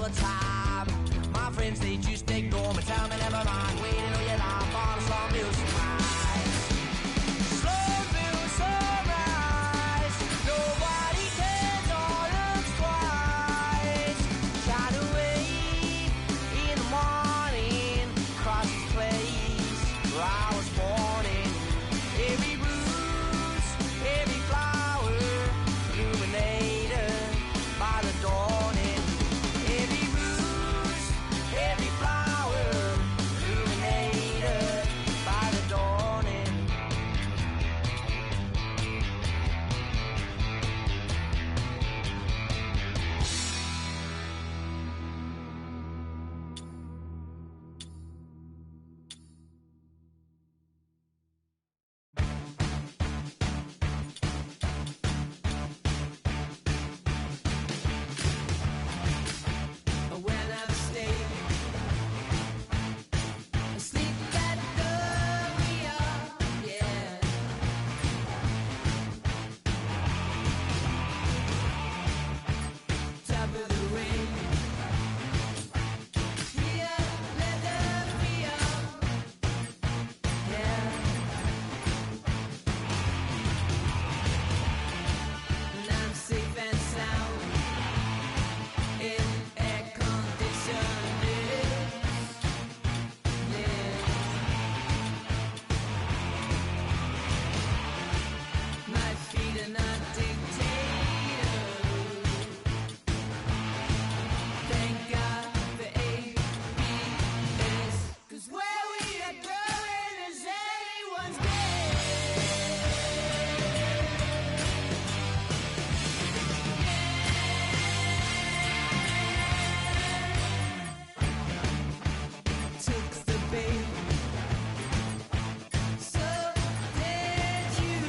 the time. My friends, they just ignore me, tell me never mind. Waiting on your life on a Slumville sunrise. Slumville sunrise. Nobody cares or looks twice. Shine away in the morning, across this place where I was born in. Every rose, every flower, illuminated by the dawning. Every rose, every flower, illuminated by the dawning. When I'm asleep at the wheel, yeah. Top of the ring, yeah, leather feel, yeah. And I'm safe and sound in air conditioning. My feet are not dictators. Thank God for ABS, 'cause where we are going is anyone's took the bait, so did you,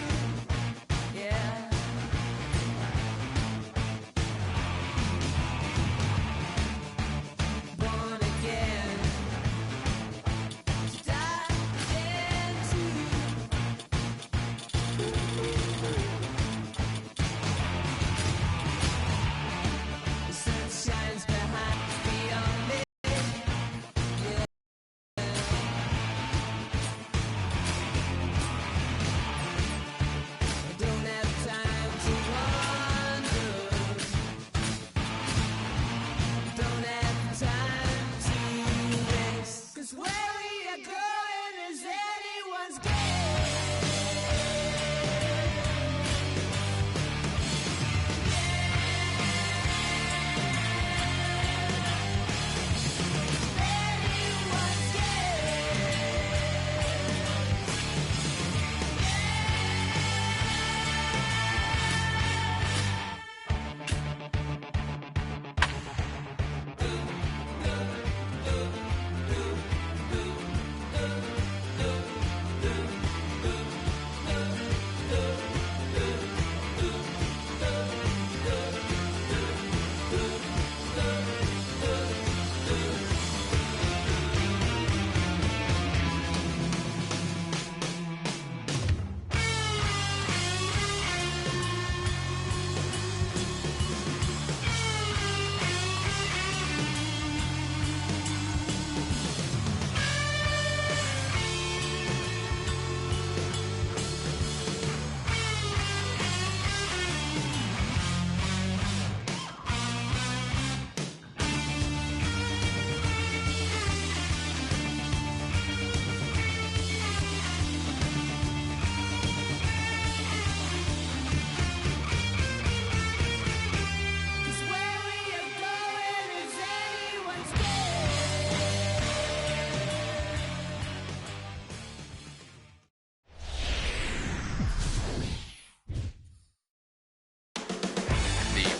yeah. Born again, dived into. The sun shines behind me on me. I don't have time to wonder. Don't have time to waste. 'Cause where we are going is anyone's game. Anyone's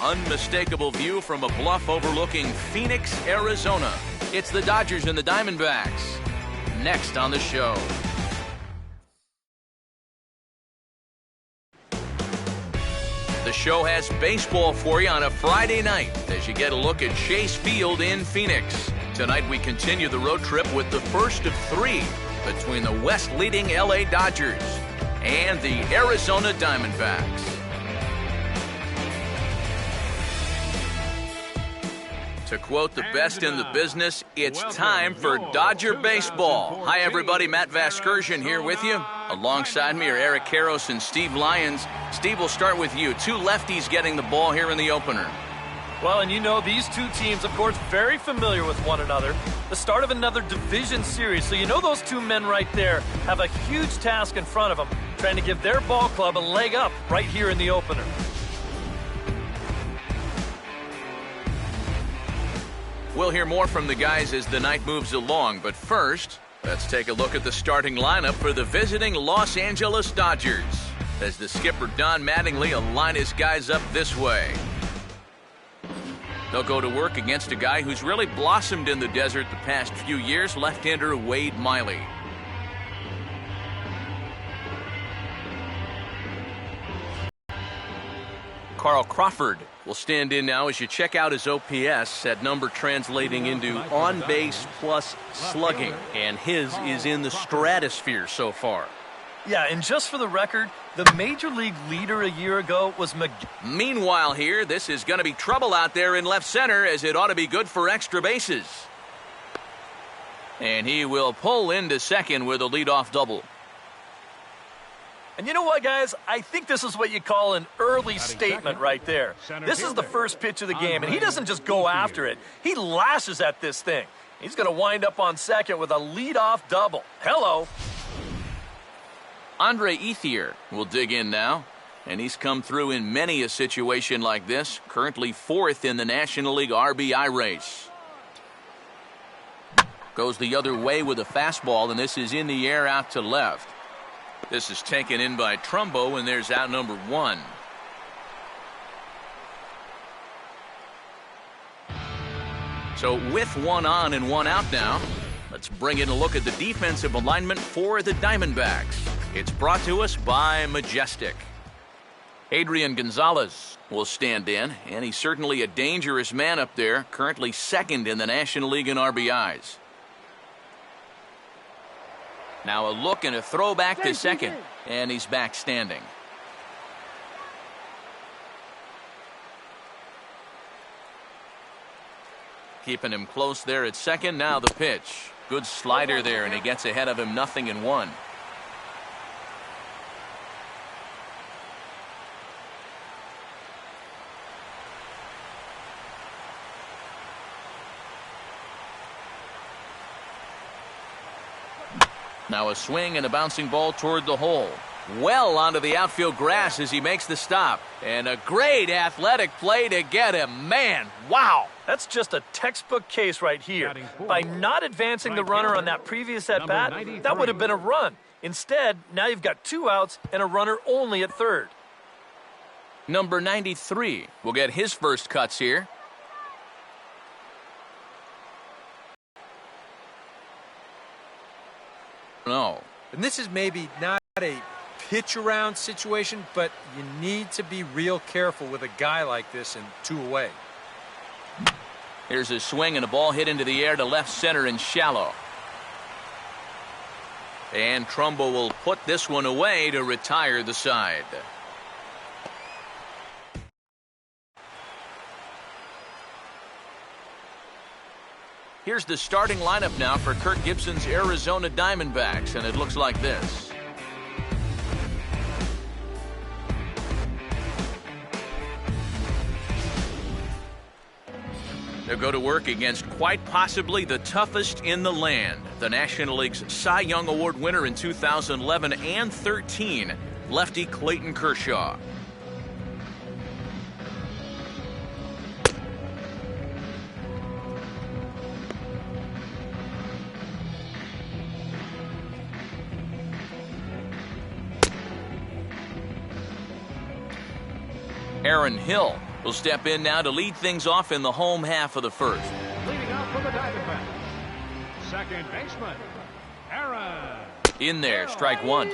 Unmistakable view from a bluff overlooking Phoenix, Arizona. It's the Dodgers and the Diamondbacks. Next on the show. The show has baseball for you on a Friday night as you get a look at Chase Field in Phoenix. Tonight we continue the road trip with the first of three between the West-leading LA Dodgers and the Arizona Diamondbacks. To quote the best in the business, it's time for Dodger baseball. Hi, everybody. Matt Vasgersian here with you. Alongside me are Eric Karros and Steve Lyons. Steve, we'll start with you. Two lefties getting the ball here in the opener. Well, and you know these two teams, of course, very familiar with one another. The start of another division series, so you know those two men right there have a huge task in front of them, trying to give their ball club a leg up right here in the opener. We'll hear more from the guys as the night moves along, but first, let's take a look at the starting lineup for the visiting Los Angeles Dodgers. As the skipper Don Mattingly will line his guys up this way. They'll go to work against a guy who's really blossomed in the desert the past few years, left-hander Wade Miley. Carl Crawford will stand in now as you check out his OPS, that number translating into on-base plus slugging, and his is in the stratosphere so far. Yeah, and just for the record, the Major League leader a year ago was Meanwhile here, this is going to be trouble out there in left center, as it ought to be good for extra bases. And he will pull into second with a leadoff double. And you know what, guys? I think this is what you call an early statement right there. This is the first pitch of the game, and he doesn't just go after it. He lashes at this thing. He's going to wind up on second with a leadoff double. Hello. Andre Ethier will dig in now, and he's come through in many a situation like this, currently fourth in the National League RBI race. Goes the other way with a fastball, and this is in the air out to left. This is taken in by Trumbo, and there's out number one. So with one on and one out now, let's bring in a look at the defensive alignment for the Diamondbacks. It's brought to us by Majestic. Adrian Gonzalez will stand in, and he's certainly a dangerous man up there, currently second in the National League in RBIs. Now a look and a throw back to second, and he's back standing. Keeping him close there at second. Now the pitch. Good slider there, and he gets ahead of him 0-1. Now a swing and a bouncing ball toward the hole. Well onto the outfield grass as he makes the stop. And a great athletic play to get him. Man, wow. That's just a textbook case right here. By not advancing the runner on that previous at-bat, that would have been a run. Instead, now you've got two outs and a runner only at third. Number 93 will get his first cuts here. No. And this is maybe not a pitch around situation, but you need to be real careful with a guy like this and two away. Here's a swing and a ball hit into the air to left center and shallow. And Trumbo will put this one away to retire the side. Here's the starting lineup now for Kirk Gibson's Arizona Diamondbacks, and it looks like this. They'll go to work against quite possibly the toughest in the land, the National League's Cy Young Award winner in 2011 and 13, lefty Clayton Kershaw. Aaron Hill will step in now to lead things off in the home half of the first. Leading off for the Diamondbacks, second baseman, Aaron. In there, strike one.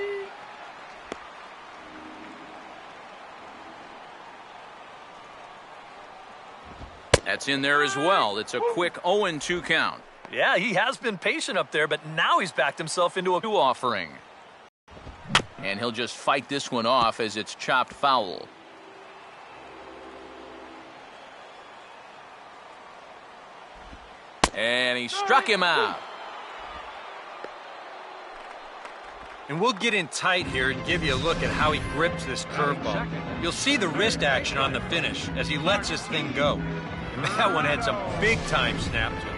That's in there as well. It's a quick 0-2 count. Yeah, he has been patient up there, but now he's backed himself into a Two offering. And he'll just fight this one off as it's chopped foul. And he struck him out. And we'll get in tight here and give you a look at how he grips this curveball. You'll see the wrist action on the finish as he lets this thing go. And that one had some big-time snap to it.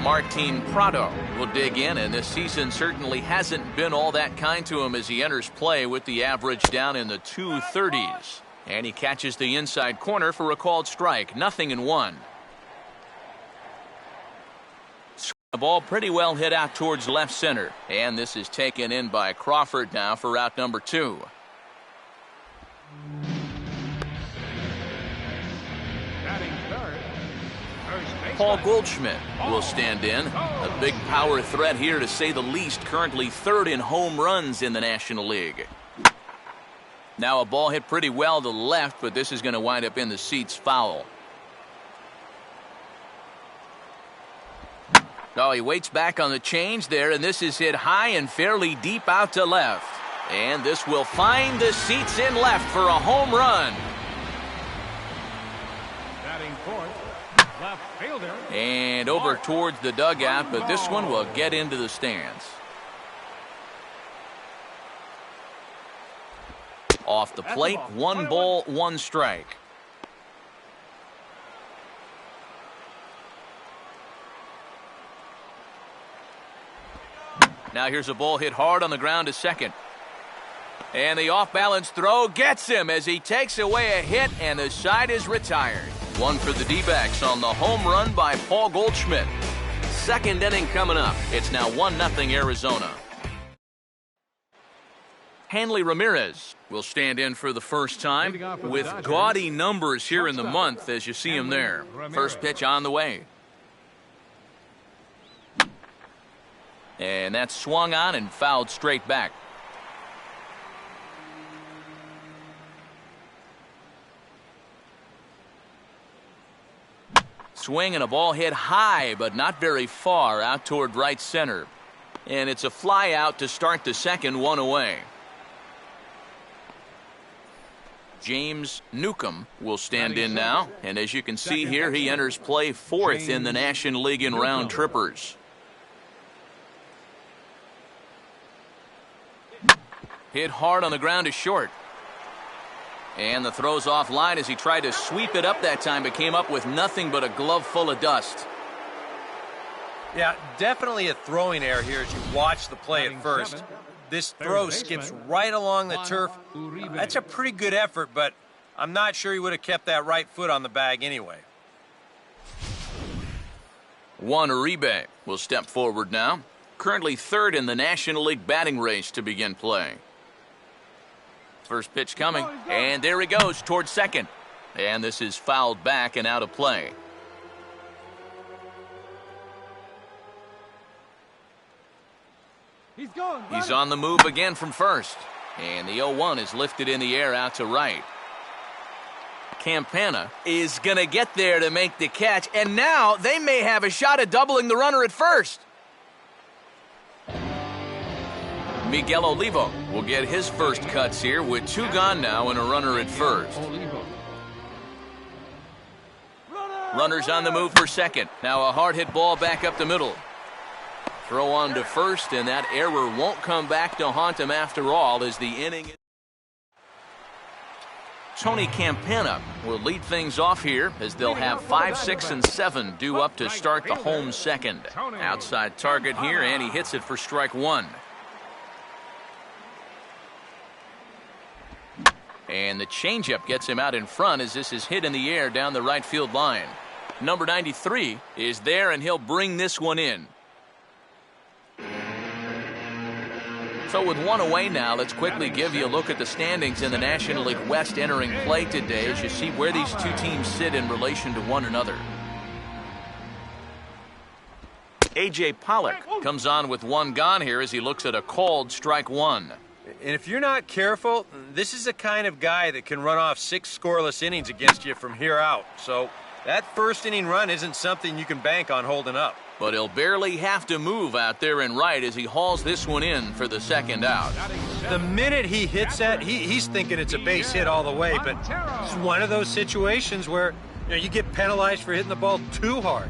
Martin Prado will dig in, and this season certainly hasn't been all that kind to him as he enters play with the average down in the 230s. And he catches the inside corner for a called strike. 0-1. The ball pretty well hit out towards left center. And this is taken in by Crawford now for out number 2. Batting third, first baseman. Paul Goldschmidt will stand in. A big power threat here to say the least. Currently third in home runs in the National League. Now a ball hit pretty well to the left, but this is going to wind up in the seats foul. Oh, he waits back on the change there, and this is hit high and fairly deep out to left. And this will find the seats in left for a home run. Batting fourth, left fielder. And over towards the dugout, but this one will get into the stands. Off the plate, 1 ball, 1 strike. Now here's a ball hit hard on the ground to second. And the off-balance throw gets him as he takes away a hit, and the side is retired. 1 for the D-backs on the home run by Paul Goldschmidt. Second inning coming up. It's now 1-0 Arizona. Hanley Ramirez will stand in for the first time with gaudy numbers here in the month as you see him there. First pitch on the way. And that's swung on and fouled straight back. Swing and a ball hit high, but not very far out toward right center. And it's a fly out to start the second, 1 away. James Newcomb will stand in now. And as you can see here, he enters play 4th in the National League in round trippers. Hit hard on the ground to short. And the throw's offline as he tried to sweep it up that time, but came up with nothing but a glove full of dust. Yeah, definitely a throwing error here as you watch the play at first. This throw skips right along the turf. That's a pretty good effort, but I'm not sure he would have kept that right foot on the bag anyway. Juan Uribe will step forward now. Currently 3rd in the National League batting race to begin play. First pitch coming, and there he goes towards second. And this is fouled back and out of play. He's on the move again from first. And the 0-1 is lifted in the air out to right. Campana is going to get there to make the catch, and now they may have a shot at doubling the runner at first. Miguel Olivo will get his first cuts here with 2 gone now and a runner at first. Runners on the move for second. Now a hard hit ball back up the middle. Throw on to first, and that error won't come back to haunt him after all as the inning. Tony Campana will lead things off here as they'll have 5, 6, and 7 due up to start the home second. Outside target here, and he hits it for strike 1. And the changeup gets him out in front as this is hit in the air down the right field line. Number 93 is there, and he'll bring this one in. So with 1 away now, let's quickly give you a look at the standings in the National League West entering play today as you see where these 2 teams sit in relation to one another. A.J. Pollock comes on with 1 gone here as he looks at a called strike 1. And if you're not careful, this is the kind of guy that can run off 6 scoreless innings against you from here out. So that first inning run isn't something you can bank on holding up. But he'll barely have to move out there in right as he hauls this one in for the second out. The minute he hits that, he's thinking it's a base hit all the way, but it's one of those situations where You get penalized for hitting the ball too hard.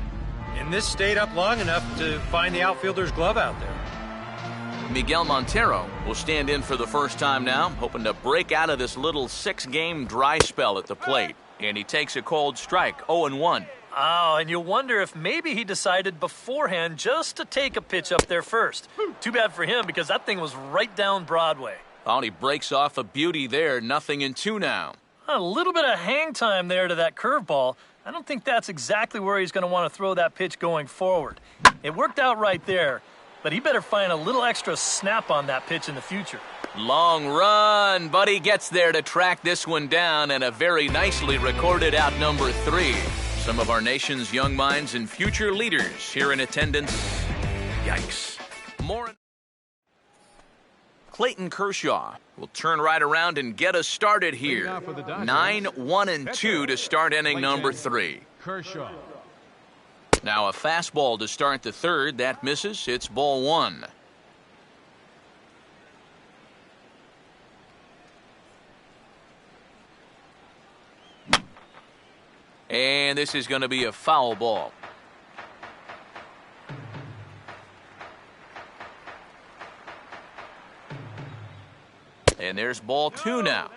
And this stayed up long enough to find the outfielder's glove out there. Miguel Montero will stand in for the first time now, hoping to break out of this little 6-game dry spell at the plate. And he takes a cold strike, 0-1. Oh, and you wonder if maybe he decided beforehand just to take a pitch up there first. Too bad for him because that thing was right down Broadway. Oh, he breaks off a beauty there, 0-2 now. A little bit of hang time there to that curveball. I don't think that's exactly where he's going to want to throw that pitch going forward. It worked out right there, but he better find a little extra snap on that pitch in the future. Long run, but he gets there to track this one down, and a very nicely recorded out number 3. Some of our nation's young minds and future leaders here in attendance. Yikes. More. Clayton Kershaw will turn right around and get us started here. 9-1-2 to start inning number 3. Kershaw. Now a fastball to start the third. That misses. It's ball 1. And this is going to be a foul ball. And there's ball 2 now.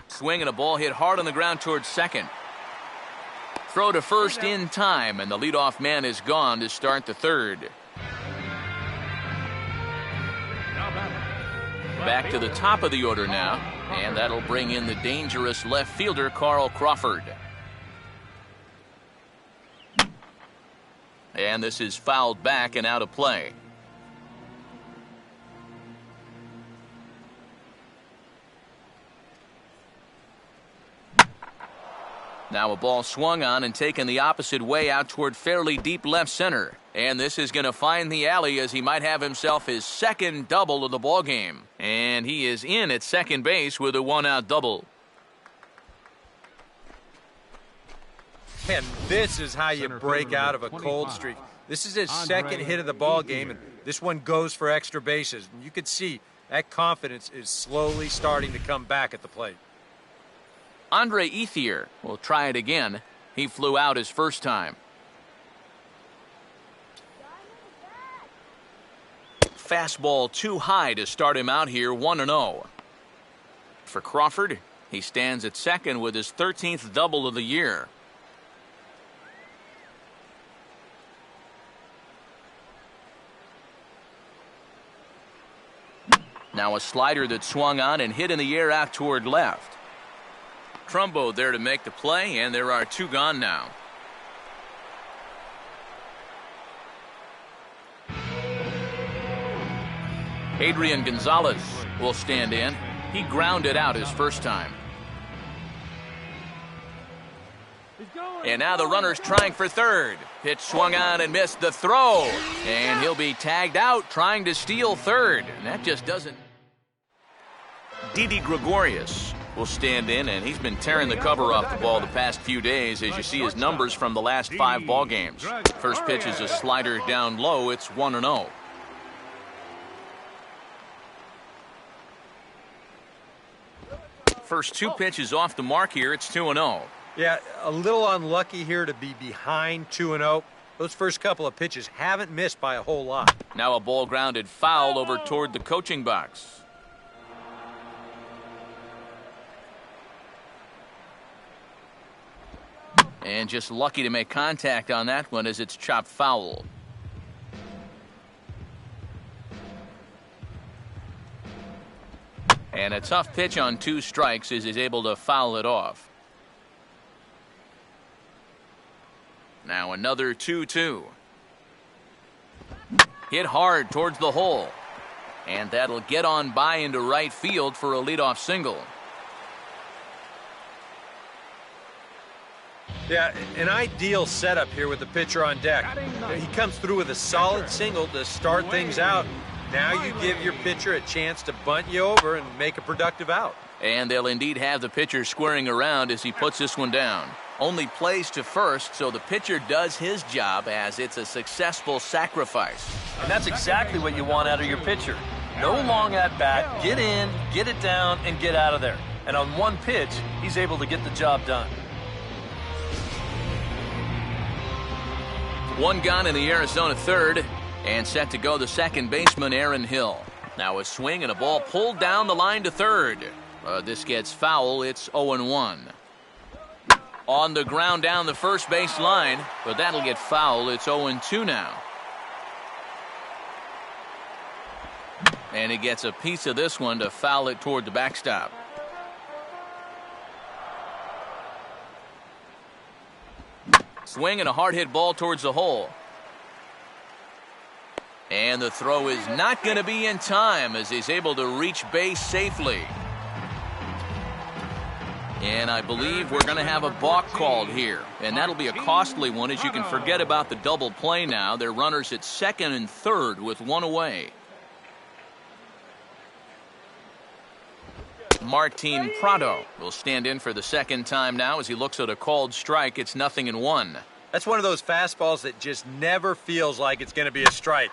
Swing and a ball hit hard on the ground towards second. Throw to first in time, and the leadoff man is gone to start the third. Back to the top of the order now, and that'll bring in the dangerous left fielder, Carl Crawford. And this is fouled back and out of play. Now a ball swung on and taken the opposite way out toward fairly deep left center. And this is going to find the alley as he might have himself his second double of the ballgame. And he is in at second base with a 1-out double. And this is how you break out of a cold streak. This is his second hit of the ball game, and this one goes for extra bases. And you can see that confidence is slowly starting to come back at the plate. Andre Ethier will try it again. He flew out his first time. Fastball too high to start him out here, 1-0. For Crawford, he stands at second with his 13th double of the year. Now a slider that swung on and hit in the air out toward left. Trumbo there to make the play, and there are 2 gone now. Adrian Gonzalez will stand in. He grounded out his first time. And now the runner's trying for third. Pitch swung on and missed the throw. And he'll be tagged out trying to steal third. And that just doesn't. Didi Gregorius will stand in, and he's been tearing the cover off the ball the past few days as you see his numbers from the last 5 ball games. First pitch is a slider down low. It's 1-0. First 2 pitches off the mark here. It's 2-0. Yeah, a little unlucky here to be behind 2-0. Those first couple of pitches haven't missed by a whole lot. Now a ball grounded foul over toward the coaching box. And just lucky to make contact on that one as it's chopped foul. And a tough pitch on 2 strikes as he's able to foul it off. Now another 2-2. Hit hard towards the hole. And that'll get on by into right field for a leadoff single. Yeah, an ideal setup here with the pitcher on deck. He comes through with a solid single to start things out. Now you give your pitcher a chance to bunt you over and make a productive out. And they'll indeed have the pitcher squaring around as he puts this one down. Only plays to first, so the pitcher does his job as it's a successful sacrifice. And that's exactly what you want out of your pitcher. No long at bat, get in, get it down, and get out of there. And on one pitch, he's able to get the job done. One gone in the Arizona third, and set to go the second baseman, Aaron Hill. Now a swing and a ball pulled down the line to third. This gets foul. It's 0-1. On the ground down the first base line, but that'll get foul. It's 0-2 now. And he gets a piece of this one to foul it toward the backstop. Swing and a hard hit ball towards the hole. And the throw is not going to be in time as he's able to reach base safely. And I believe we're going to have a balk called here. And that'll be a costly one, as you can forget about the double play now. They're runners at second and third with one away. Martin Prado will stand in for the second time now as he looks at a called strike. It's 0-1. That's one of those fastballs that just never feels like it's going to be a strike.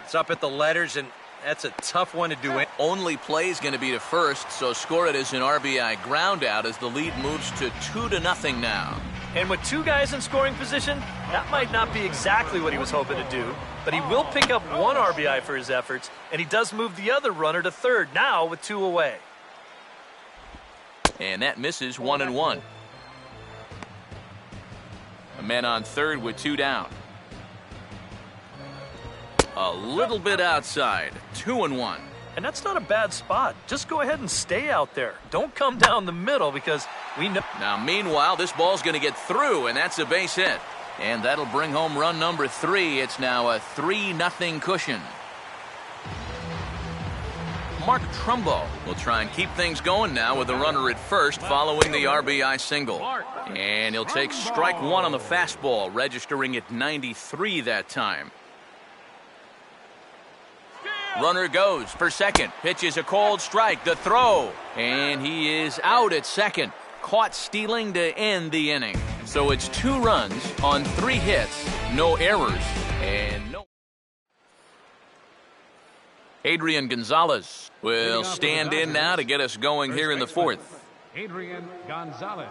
It's up at the letters, and that's a tough one to do. Only play is going to be to first, so score it as an RBI ground out as the lead moves to 2-0 now. And with two guys in scoring position, that might not be exactly what he was hoping to do, but he will pick up one RBI for his efforts, and he does move the other runner to third now with two away. And that misses 1-1. A man on third with two down. A little bit outside. 2-1. And that's not a bad spot. Just go ahead and stay out there. Don't come down the middle because we know. Now, meanwhile, this ball's going to get through, and that's a base hit. And that'll bring home run number 3. It's now a 3-0 cushion. Mark Trumbo will try and keep things going now with a runner at first following the RBI single. And he'll take strike one on the fastball, registering at 93 that time. Runner goes for second. Pitches a cold strike. The throw. And he is out at second. Caught stealing to end the inning. So it's 2 runs on 3 hits. No errors. And no. Adrian Gonzalez will stand in now to get us going here in the fourth. Adrian Gonzalez.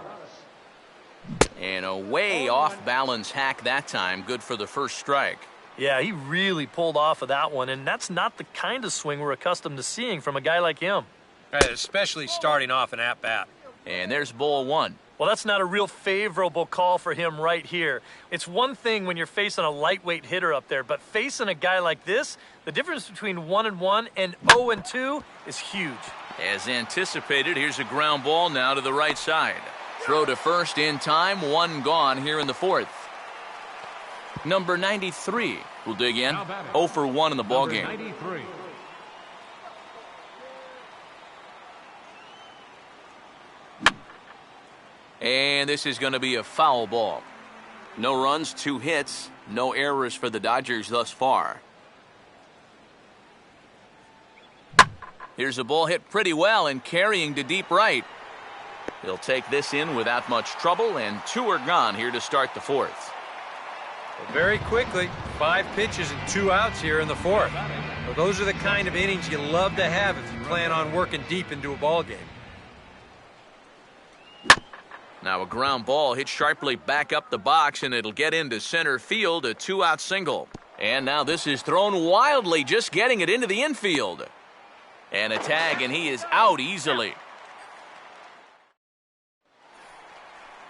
And a way off balance hack that time. Good for the first strike. Yeah, he really pulled off of that one, and that's not the kind of swing we're accustomed to seeing from a guy like him. Right, especially starting off an at-bat. And there's ball 1. Well, that's not a real favorable call for him right here. It's one thing when you're facing a lightweight hitter up there, but facing a guy like this, the difference between 1-1 and 0-2 is huge. As anticipated, here's a ground ball now to the right side. Throw to first in time, 1 gone here in the fourth. Number 93 will dig in. 0 for 1 in the ballgame. 93. And this is going to be a foul ball. No runs, 2 hits, no errors for the Dodgers thus far. Here's a ball hit pretty well and carrying to deep right. He'll take this in without much trouble, and 2 are gone here to start the fourth. Well, very quickly, 5 pitches and 2 outs here in the fourth. Well, those are the kind of innings you love to have if you plan on working deep into a ball game. Now a ground ball hit sharply back up the box, and it'll get into center field, a 2-out single. And now this is thrown wildly, just getting it into the infield. And a tag, and he is out easily.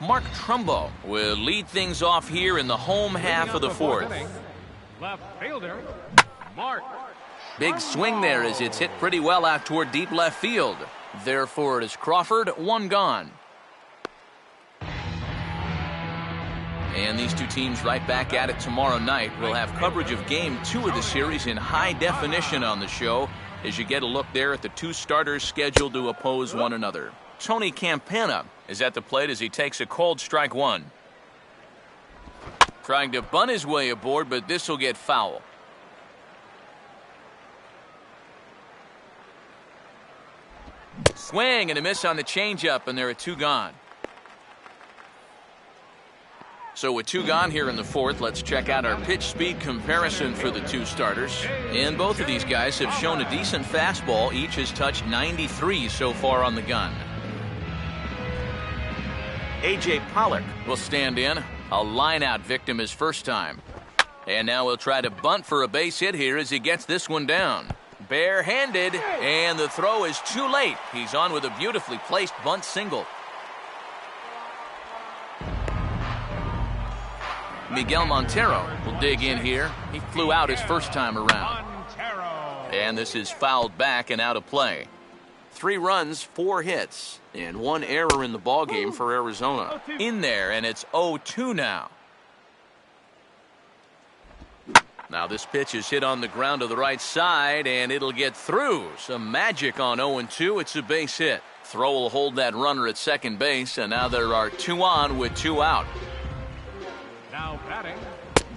Mark Trumbo will lead things off here in the home half of the fourth. Left fielder, Mark. Big swing there as it's hit pretty well out toward deep left field. Therefore, it is Crawford, 1 gone. And these two teams right back at it tomorrow night. We'll have coverage of Game 2 of the series in high definition on the show as you get a look there at the 2 starters scheduled to oppose one another. Tony Campana is at the plate as he takes a cold strike 1. Trying to bunt his way aboard, but this will get foul. Swing and a miss on the changeup, and there are 2 gone. So with 2 gone here in the 4th, let's check out our pitch speed comparison for the 2 starters. And both of these guys have shown a decent fastball. Each has touched 93 so far on the gun. A.J. Pollock will stand in. A line-out victim his first time. And now he'll try to bunt for a base hit here as he gets this one down. Bare-handed, and the throw is too late. He's on with a beautifully placed bunt single. Miguel Montero will dig in here. He flew out his first time around. And this is fouled back and out of play. 3 runs, 4 hits, and 1 error in the ballgame for Arizona. In there, and it's 0-2 now. Now this pitch is hit on the ground to the right side, and it'll get through. Some magic on 0-2. It's a base hit. Throw will hold that runner at second base, and now there are 2 on with 2 out. Now batting,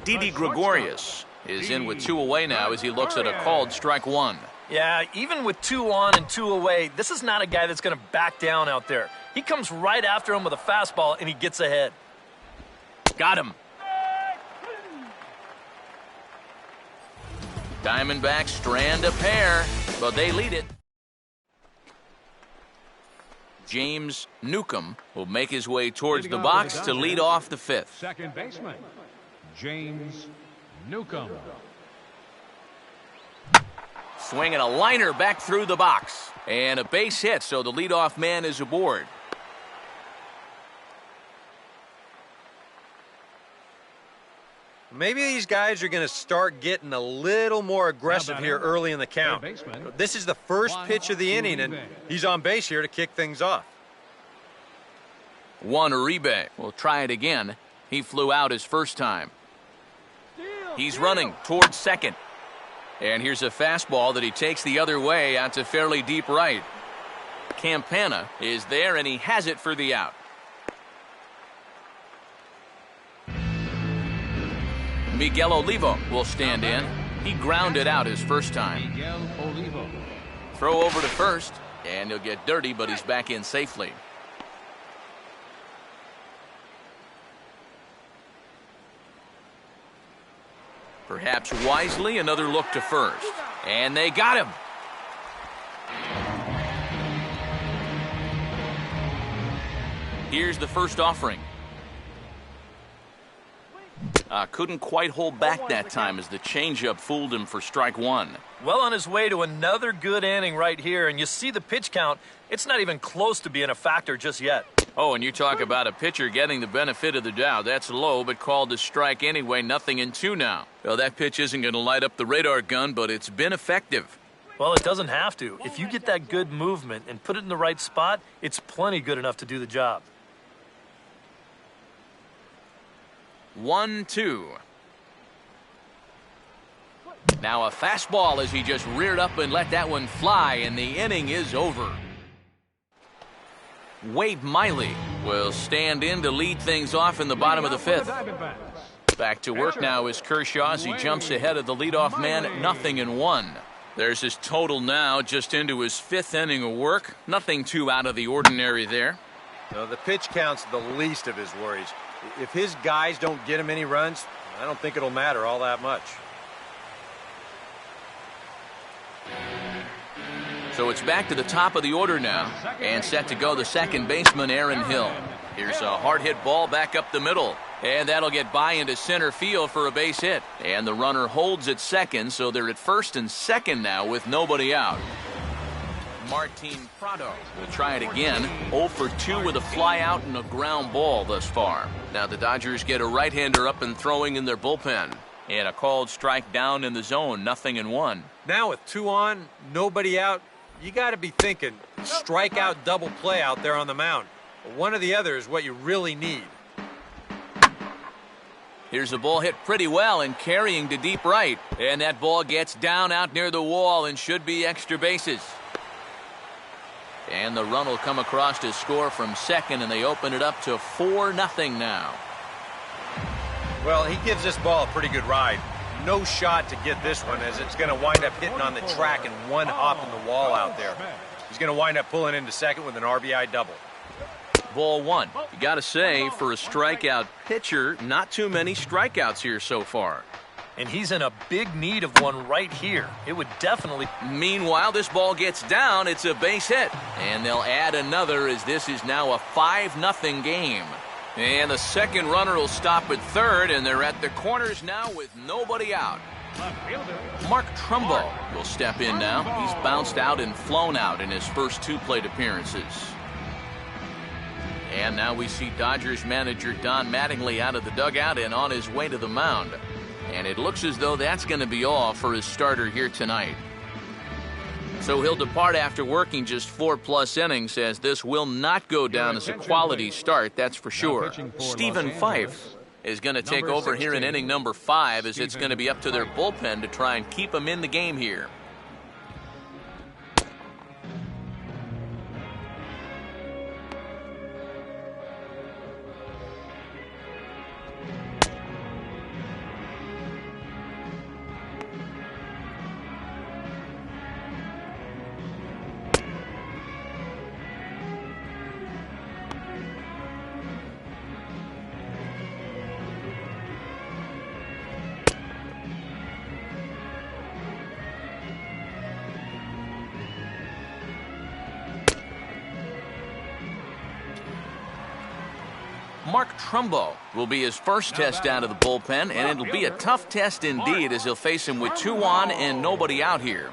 Didi Gregorius is in with 2 away now as he looks at a called strike 1. Yeah, even with 2 on and 2 away, this is not a guy that's going to back down out there. He comes right after him with a fastball, and he gets ahead. Got him. Diamondbacks strand a pair, but they lead it. James Newcomb will make his way towards the box to lead off the 5th. second baseman, James Newcomb. Swinging a liner back through the box. And a base hit, so the leadoff man is aboard. Maybe these guys are going to start getting a little more aggressive here early in the count. This is the first pitch of the inning, and he's on base here to kick things off. Juan Uribe will try it again. He flew out his first time. He's running towards second. And here's a fastball that he takes the other way out to fairly deep right. Campana is there, and he has it for the out. Miguel Olivo will stand in. He grounded out his first time. Miguel Olivo. Throw over to first, and he'll get dirty, but he's back in safely. Perhaps wisely, another look to first. And they got him. Here's the first offering. Couldn't quite hold back that time as the changeup fooled him for strike 1. Well on his way to another good inning right here, and you see the pitch count. It's not even close to being a factor just yet. Oh, and you talk about a pitcher getting the benefit of the doubt. That's low, but called a strike anyway. 0-2 now. Well, that pitch isn't going to light up the radar gun, but it's been effective. Well, it doesn't have to. If you get that good movement and put it in the right spot, it's plenty good enough to do the job. 1-2. Now a fastball as he just reared up and let that one fly, and the inning is over. Wade Miley will stand in to lead things off in the bottom of the 5th. Back to work now is Kershaw as he jumps ahead of the leadoff man, 0-1. There's his total now, just into his 5th inning of work. Nothing too out of the ordinary there. No, the pitch count's the least of his worries. If his guys don't get him any runs, I don't think it'll matter all that much. So it's back to the top of the order now, and set to go the second baseman, Aaron Hill. Here's a hard hit ball back up the middle, and that'll get by into center field for a base hit. And the runner holds at second, so they're at first and second now with nobody out. Martin Prado will try it again. 0 for 2 with a fly out and a ground ball thus far. Now the Dodgers get a right-hander up and throwing in their bullpen. And a called strike down in the zone, 0-1. Now with 2 on, nobody out, you got to be thinking strikeout double play out there on the mound. One or the other is what you really need. Here's a ball hit pretty well and carrying to deep right. And that ball gets down out near the wall and should be extra bases. And the run will come across to score from second, and they open it up to 4-0 now. Well, he gives this ball a pretty good ride. No shot to get this one, as it's going to wind up hitting on the track and one hop in the wall out there. He's going to wind up pulling into second with an RBI double. ball one. You got to say, for a strikeout pitcher, not too many strikeouts here so far. And he's in a big need of one right here. It would definitely... Meanwhile, this ball gets down. It's a base hit. And they'll add another as this is now a 5-0 game. And the second runner will stop at third, and they're at the corners now with nobody out. Mark Trumbo will step in now. He's bounced out and flown out in his first 2 plate appearances. And now we see Dodgers manager Don Mattingly out of the dugout and on his way to the mound. And it looks as though that's going to be all for his starter here tonight. So he'll depart after working just 4+ innings, as this will not go down as a quality start, that's for sure. Stephen Fife is going to take over here in inning number 5, as it's going to be up to their bullpen to try and keep him in the game here. Mark Trumbo will be his first test out of the bullpen, and it'll be a tough test indeed, as he'll face him with 2 on and nobody out here.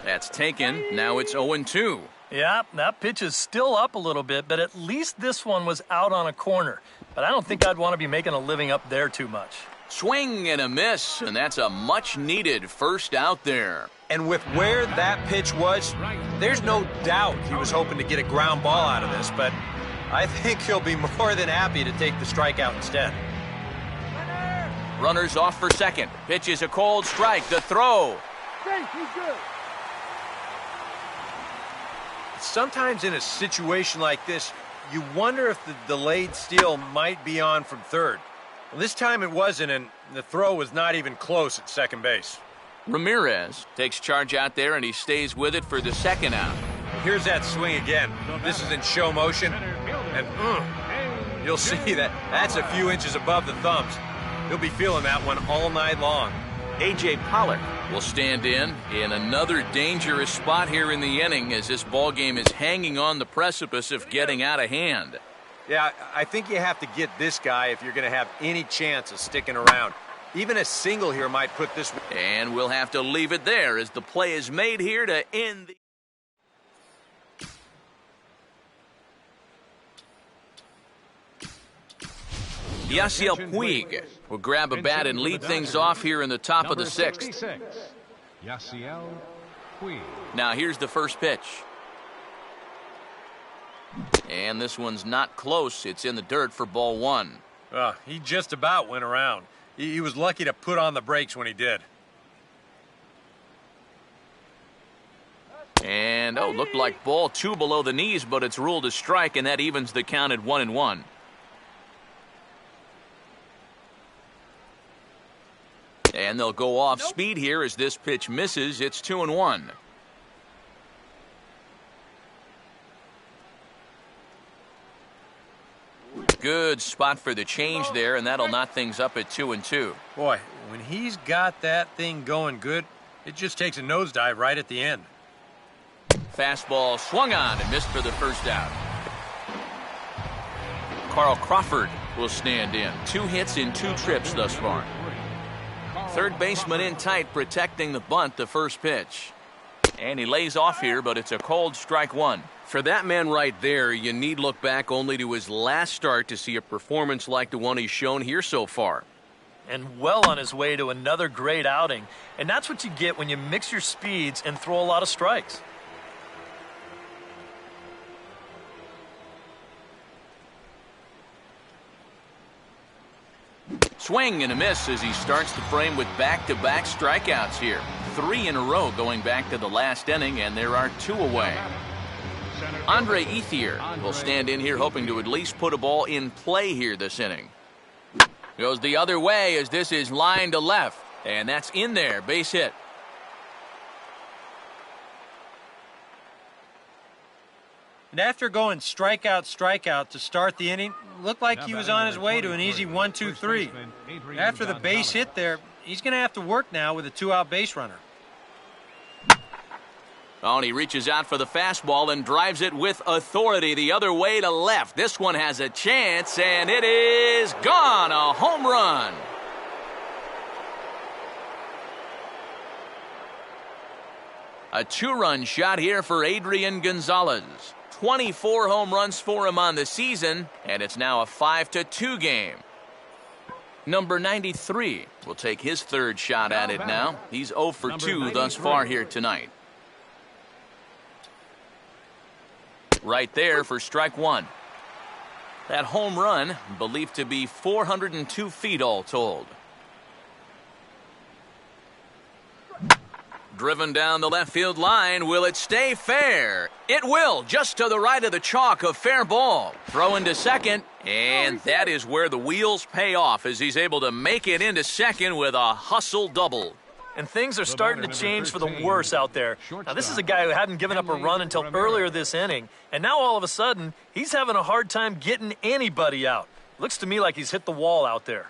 That's taken. Now it's 0-2. Yeah, that pitch is still up a little bit, but at least this one was out on a corner. But I don't think I'd want to be making a living up there too much. Swing and a miss, and that's a much-needed first out there. And with where that pitch was, there's no doubt he was hoping to get a ground ball out of this, but I think he'll be more than happy to take the strikeout instead. Runners off for second. Pitch is a cold strike. The throw. Sometimes in a situation like this, you wonder if the delayed steal might be on from third. Well, this time it wasn't, and the throw was not even close at second base. Ramirez takes charge out there, and he stays with it for the second out. Here's that swing again. This is in show motion, and you'll see that's a few inches above the thumbs. He'll be feeling that one all night long. A.J. Pollock will stand in another dangerous spot here in the inning, as this ball game is hanging on the precipice of getting out of hand. Yeah, I think you have to get this guy if you're going to have any chance of sticking around. Even a single here might put this... And we'll have to leave it there as the play is made here to end the... Yasiel Puig will grab a bat and lead things off here in the top of the 6th. Now here's the first pitch. And this one's not close. It's in the dirt for ball 1. He just about went around. He was lucky to put on the brakes when he did. And, looked like ball 2 below the knees, but it's ruled a strike, and that evens the count at 1-1. And they'll go off speed here as this pitch misses. It's 2-1. Good spot for the change there, and that'll knot things up at 2-2. Boy, when he's got that thing going good, it just takes a nosedive right at the end. Fastball swung on and missed for the first out. Carl Crawford will stand in. 2 hits in 2 trips thus far. Third baseman in tight, protecting the bunt, the first pitch. And he lays off here, but it's a cold strike 1. For that man right there, you need look back only to his last start to see a performance like the one he's shown here so far. And well on his way to another great outing. And that's what you get when you mix your speeds and throw a lot of strikes. Swing and a miss as he starts the frame with back-to-back strikeouts here. 3 in a row going back to the last inning, and there are 2 away. Andre Ethier will stand in here hoping to at least put a ball in play here this inning. Goes the other way as this is lined to left, and that's in there, base hit. And after going strikeout to start the inning, looked like he was on his way to an easy 1-2-3. After the base hit there, he's going to have to work now with a 2-out base runner. Oh, and he reaches out for the fastball and drives it with authority the other way to left. This one has a chance, and it is gone. A home run. A 2-run shot here for Adrian Gonzalez. 24 home runs for him on the season, and it's now a 5-2 game. Number 93 will take his third shot at it now. He's 0 for 2 thus far here tonight. Right there for strike one. That home run believed to be 402 feet all told. Driven down the left field line. Will it stay fair? It will, just to the right of the chalk, a fair ball. Throw into second, and that is where the wheels pay off as he's able to make it into second with a hustle double. And things are starting to change for the worse out there. Now, this is a guy who hadn't given up a run until earlier this inning, and now all of a sudden, he's having a hard time getting anybody out. Looks to me like he's hit the wall out there.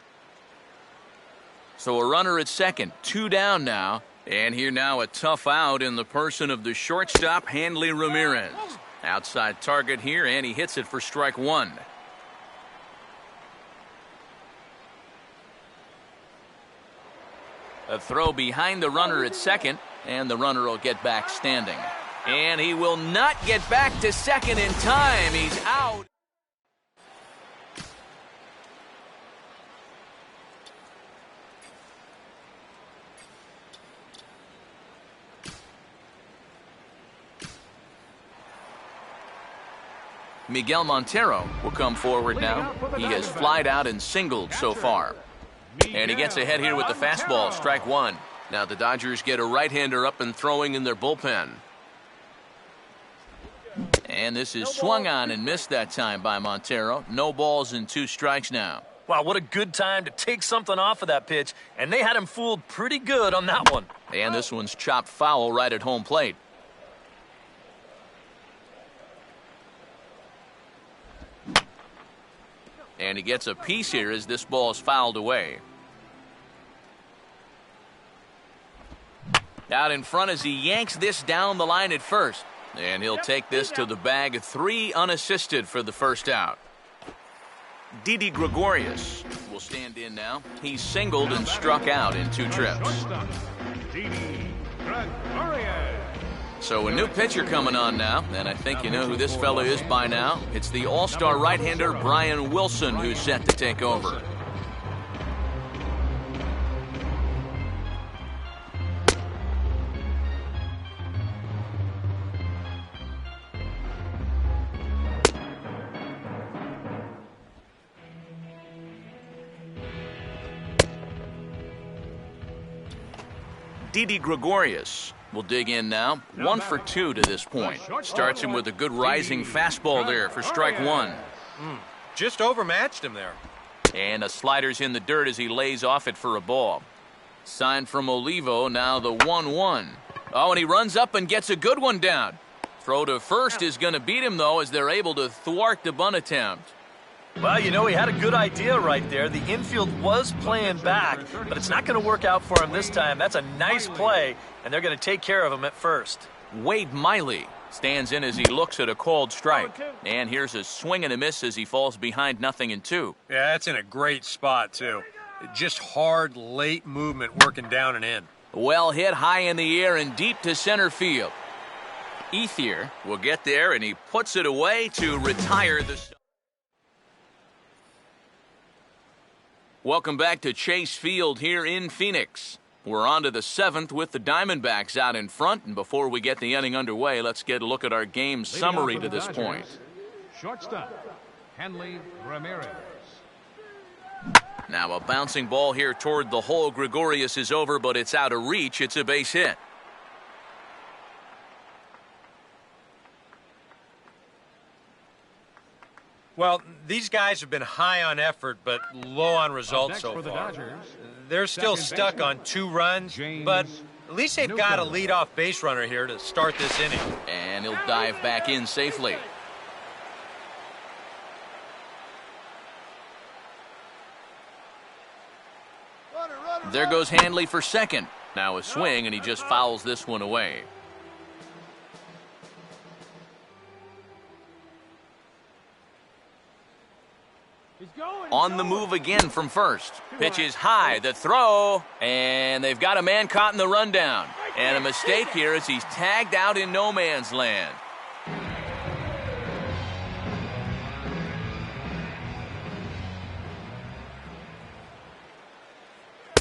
So a runner at second, 2 down now. And here now a tough out in the person of the shortstop, Hanley Ramirez. Outside target here, and he hits it for strike one. A throw behind the runner at second, and the runner will get back standing. And he will not get back to second in time. He's out. Miguel Montero will come forward now. He has flied out and singled so far. And he gets ahead here with the fastball, strike one. Now the Dodgers get a right-hander up and throwing in their bullpen. And this is swung on and missed that time by Montero. No balls and 2 strikes now. Wow, what a good time to take something off of that pitch. And they had him fooled pretty good on that one. And this one's chopped foul right at home plate. And he gets a piece here as this ball is fouled away. Out in front as he yanks this down the line at first. And he'll take this to the bag. 3 unassisted for the first out. Didi Gregorius will stand in now. He's singled and struck out in 2 trips. So a new pitcher coming on now, and I think you know who this fellow is by now. It's the all-star right-hander Brian Wilson who's set to take over. Didi Gregorius will dig in now. 1 for 2 to this point. Starts him with a good rising fastball there for strike one. Just overmatched him there. And a slider's in the dirt as he lays off it for a ball. Sign from Olivo, now the 1-1. Oh, and he runs up and gets a good one down. Throw to first is going to beat him, though, as they're able to thwart the bunt attempt. Well, you know, he had a good idea right there. The infield was playing back, but it's not going to work out for him this time. That's a nice play, and they're going to take care of him at first. Wade Miley stands in as he looks at a called strike. And here's a swing and a miss as he falls behind 0-2. Yeah, that's in a great spot, too. Just hard, late movement working down and in. Well hit high in the air and deep to center field. Ethier will get there, and he puts it away to retire the... Welcome back to Chase Field here in Phoenix. We're on to the 7th with the Diamondbacks out in front, and before we get the inning underway, let's get a look at our game summary to this point. Shortstop, Hanley Ramirez. Now a bouncing ball here toward the hole. Gregorius is over, but it's out of reach. It's a base hit. Well, these guys have been high on effort, but low on results so far. They're still stuck on 2 runs, but at least they've got a leadoff base runner here to start this inning. And he'll dive back in safely. There goes Hanley for second. Now a swing, and he just fouls this one away. On the move again from first. Pitch is high, the throw, and they've got a man caught in the rundown. And a mistake here as he's tagged out in no man's land.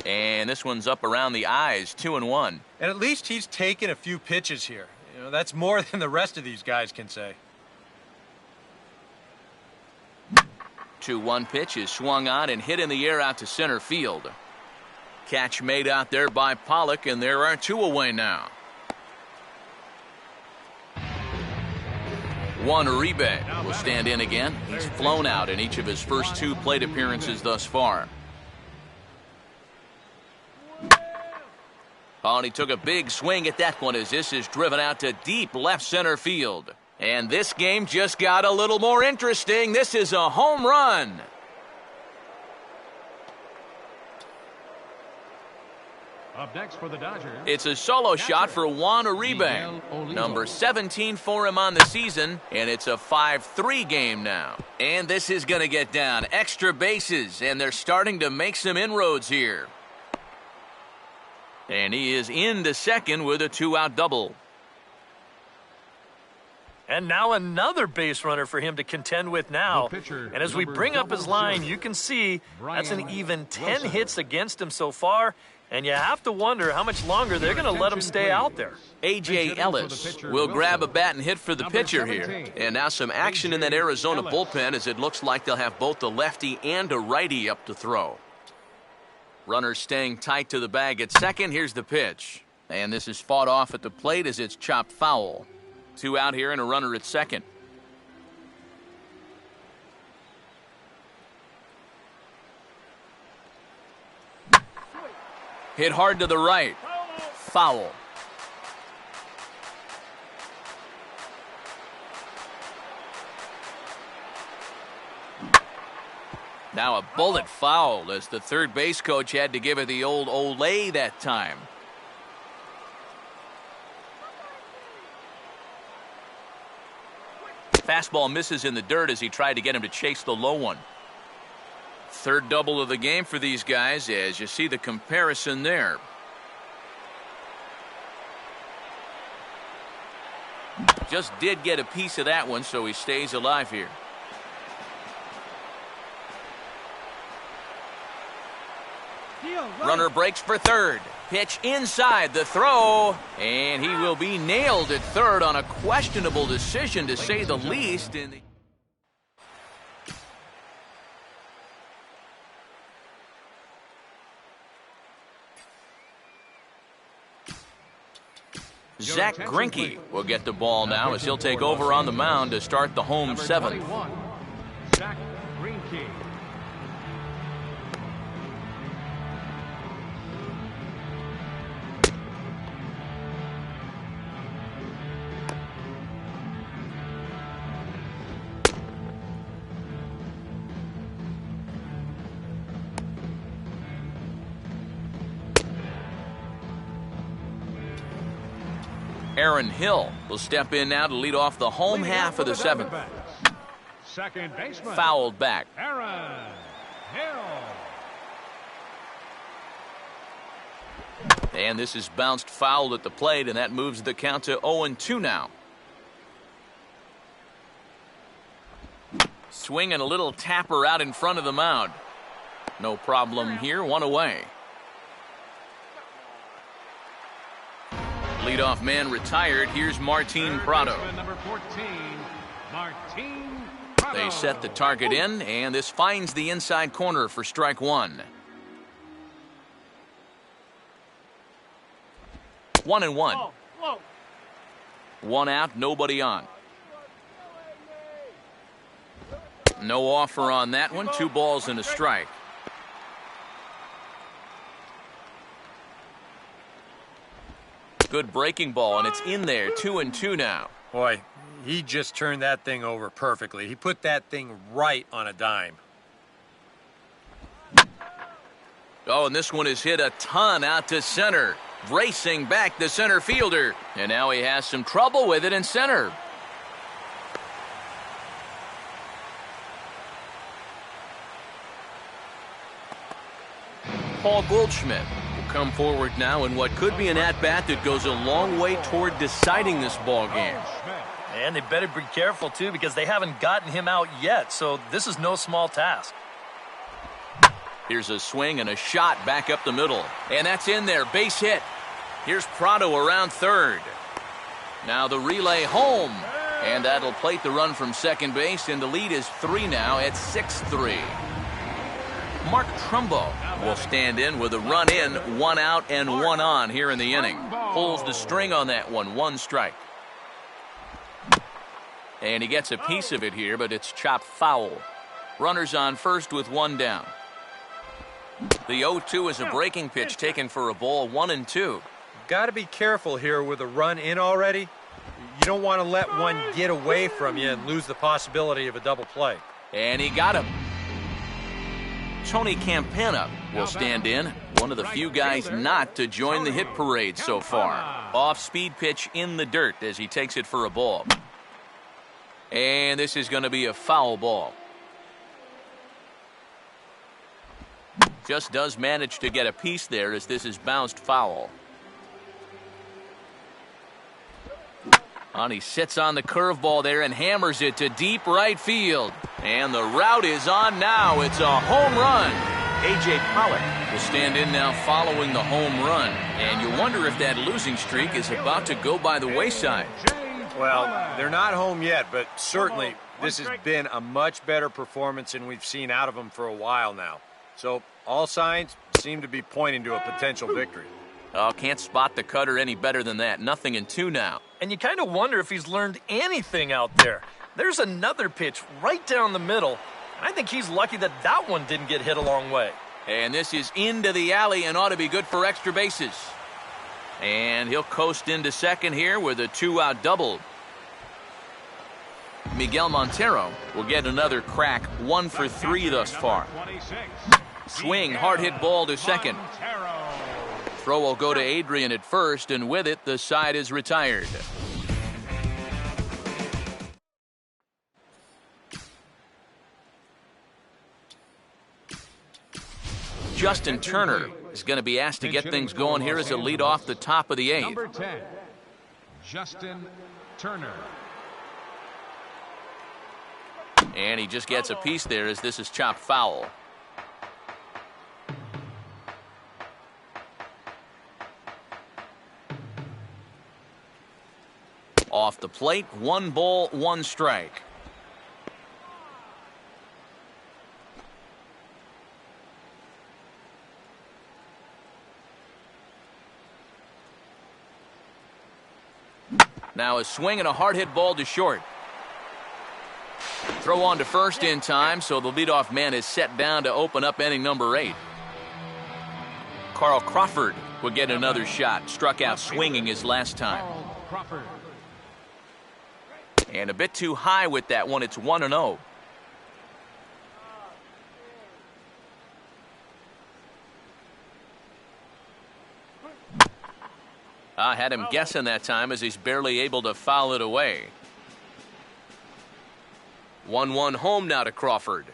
And this one's up around the eyes, 2-1. And at least he's taken a few pitches here. You know, that's more than the rest of these guys can say. 2-1 pitch is swung on and hit in the air out to center field. Catch made out there by Pollock, and there are two away now. Juan Uribe will stand in again. He's flown out in each of his first two plate appearances thus far. Oh, and he took a big swing at that one as this is driven out to deep left center field. And this game just got a little more interesting. This is a home run. Up next for the Dodgers. It's a solo shot for Juan Uribe. Number 17 for him on the season, and it's a 5-3 game now. And this is going to get down. Extra bases, and they're starting to make some inroads here. And he is into second with a 2-out double. And now another base runner for him to contend with now. And as we bring up his line, you can see that's an even 10 hits against him so far. And you have to wonder how much longer they're going to let him stay out there. A.J. Ellis will grab a bat and hit for the pitcher here. And now some action in that Arizona bullpen as it looks like they'll have both a lefty and a righty up to throw. Runner staying tight to the bag at second. Here's the pitch. And this is fought off at the plate as it's chopped foul. 2 out here and a runner at second. Hit hard to the right. Foul. Now a bullet foul as the third base coach had to give it the old Olay that time. Fastball misses in the dirt as he tried to get him to chase the low one. Third double of the game for these guys as you see the comparison there. Just did get a piece of that one, so he stays alive here. Runner breaks for third. Pitch inside the throw, and he will be nailed at third on a questionable decision, to say the least. Zach Greinke will get the ball now as he'll take over on the mound to start the home seventh. Zach Greinke. Aaron Hill will step in now to lead off the home half of the seventh. Second baseman. Fouled back. Aaron Hill. And this is bounced foul at the plate, and that moves the count to 0-2 now. Swing and a little tapper out in front of the mound. No problem here, one away. Leadoff man retired. Here's Martin Prado. Number 14, Martin Prado. They set the target in, and this finds the inside corner for strike one. 1-1. One out, nobody on. No offer on that one. 2 balls and a strike. Good breaking ball, and it's in there. 2-2 now. Boy, he just turned that thing over perfectly. He put that thing right on a dime. Oh, and this one is hit a ton out to center. Racing back the center fielder. And now he has some trouble with it in center. Paul Goldschmidt will come forward now in what could be an at-bat that goes a long way toward deciding this ball game. And they better be careful, too, because they haven't gotten him out yet, so this is no small task. Here's a swing and a shot back up the middle. And that's in there, base hit. Here's Prado around third. Now the relay home. And that'll plate the run from second base, and the lead is 3 now at 6-3. Mark Trumbo will stand in with a run in, 1 out and 1 on here in the inning. Pulls the string on that one, 1 strike. And he gets a piece of it here, but it's chopped foul. Runners on first with 1 down. The 0-2 is a breaking pitch taken for a ball, 1-2. Got to be careful here with a run in already. You don't want to let one get away from you and lose the possibility of a double play. And he got him. Tony Campana will stand in, one of the few guys not to join the hit parade so far. Off-speed pitch in the dirt as he takes it for a ball. And this is going to be a foul ball. Just does manage to get a piece there as this is bounced foul. And he sits on the curveball there and hammers it to deep right field. And the route is on now. It's a home run. A.J. Pollock will stand in now following the home run. And you wonder if that losing streak is about to go by the wayside. Well, they're not home yet, but certainly this has been a much better performance than we've seen out of them for a while now. So all signs seem to be pointing to a potential victory. Oh, can't spot the cutter any better than that. 0-2 now. And you kind of wonder if he's learned anything out there. There's another pitch right down the middle, and I think he's lucky that that one didn't get hit a long way. And this is into the alley and ought to be good for extra bases. And he'll coast into second here with a 2-out double. Miguel Montero will get another crack, 1 for 3 thus far. Swing, hard hit ball to second. Throw will go to Adrian at first, and with it, the side is retired. Justin Turner is going to be asked to get things going here as a lead off the top of the 8th. Number 10, Justin Turner. And he just gets a piece there as this is chopped foul. Off the plate, 1 ball, 1 strike. Now a swing and a hard hit ball to short. Throw on to first in time, so the leadoff man is set down to open up inning number 8. Carl Crawford will get another shot. Struck out swinging his last time. Crawford. And a bit too high with that one. It's 1-0. I had him guessing that time as he's barely able to foul it away. 1-1 home now to Crawford.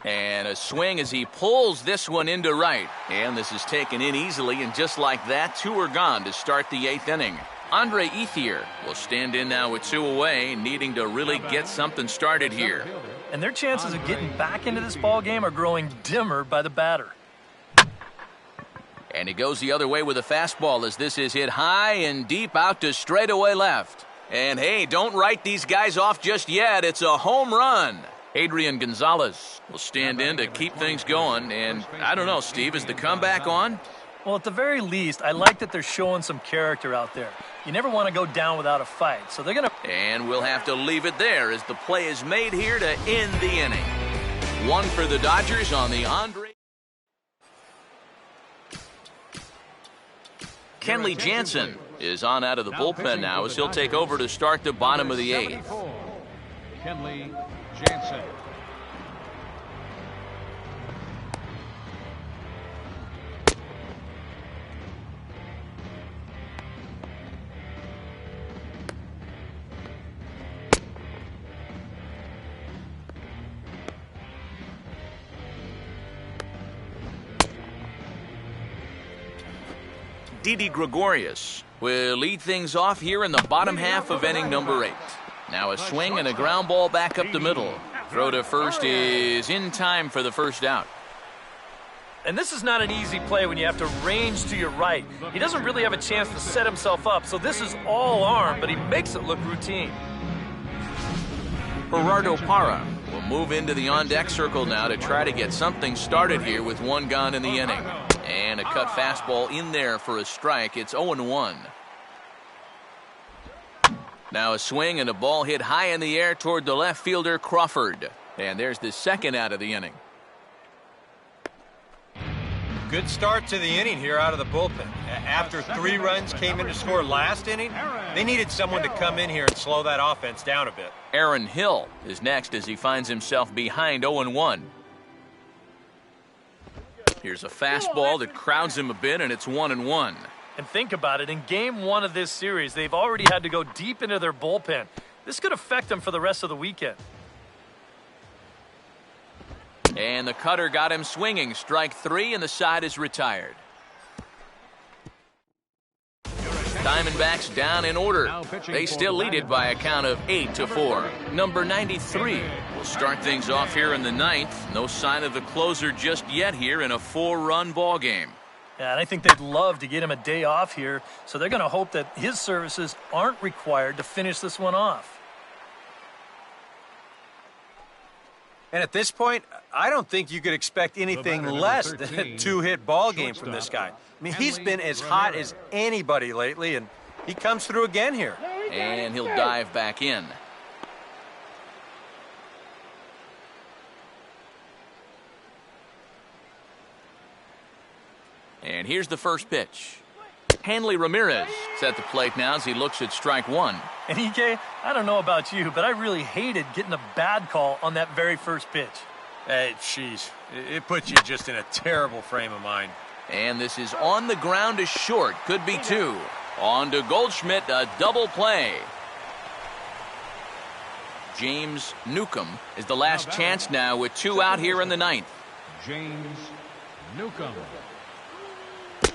And a swing as he pulls this one into right. And this is taken in easily, and just like that, 2 are gone to start the 8th inning. Andre Ethier will stand in now with 2 away, needing to really get something started here. And their chances of getting back into this ball game are growing dimmer by the batter. And he goes the other way with a fastball as this is hit high and deep out to straightaway left. And hey, don't write these guys off just yet. It's a home run. Adrian Gonzalez will stand in to keep things going. And I don't know, Steve, is the comeback on? Well, at the very least, I like that they're showing some character out there. You never want to go down without a fight, so they're going to... And we'll have to leave it there as the play is made here to end the inning. 1 for the Dodgers on the Andre. Kenley Jansen is on out of the bullpen now as he'll take over to start the bottom of the 8th. Kenley Jansen. Didi Gregorius will lead things off here in the bottom half of inning number 8. Now a swing and a ground ball back up the middle. Throw to first is in time for the first out. And this is not an easy play when you have to range to your right. He doesn't really have a chance to set himself up, so this is all arm, but he makes it look routine. Gerardo Parra will move into the on-deck circle now to try to get something started here with one gone in the inning. And a cut fastball in there for a strike. It's 0-1. Now a swing and a ball hit high in the air toward the left fielder, Crawford. And there's the second out of the inning. Good start to the inning here out of the bullpen. After 3 runs came in to score last inning, they needed someone to come in here and slow that offense down a bit. Aaron Hill is next as he finds himself behind 0-1. Here's a fastball that crowds him a bit, and it's 1-1. And think about it, in game 1 of this series, they've already had to go deep into their bullpen. This could affect them for the rest of the weekend. And the cutter got him swinging. Strike 3, and the side is retired. Diamondbacks down in order. They still lead it by a count of 8-4. Number 93 will start things off here in the 9th. No sign of the closer just yet here in a 4-run ball game. Yeah, and I think they'd love to get him a day off here, so they're going to hope that his services aren't required to finish this one off. And at this point, I don't think you could expect anything less than a 2-hit ball game from this guy. I mean, he's been as hot as anybody lately, and he comes through again here. And he'll dive back in. And here's the first pitch. Hanley Ramirez is at the plate now as he looks at strike 1. And EK, I don't know about you, but I really hated getting a bad call on that very first pitch. Hey, jeez, it puts you just in a terrible frame of mind. And this is on the ground to short. Could be 2. On to Goldschmidt, a double play. James Newcomb is the last chance now with 2 out here in the 9th. James Newcomb.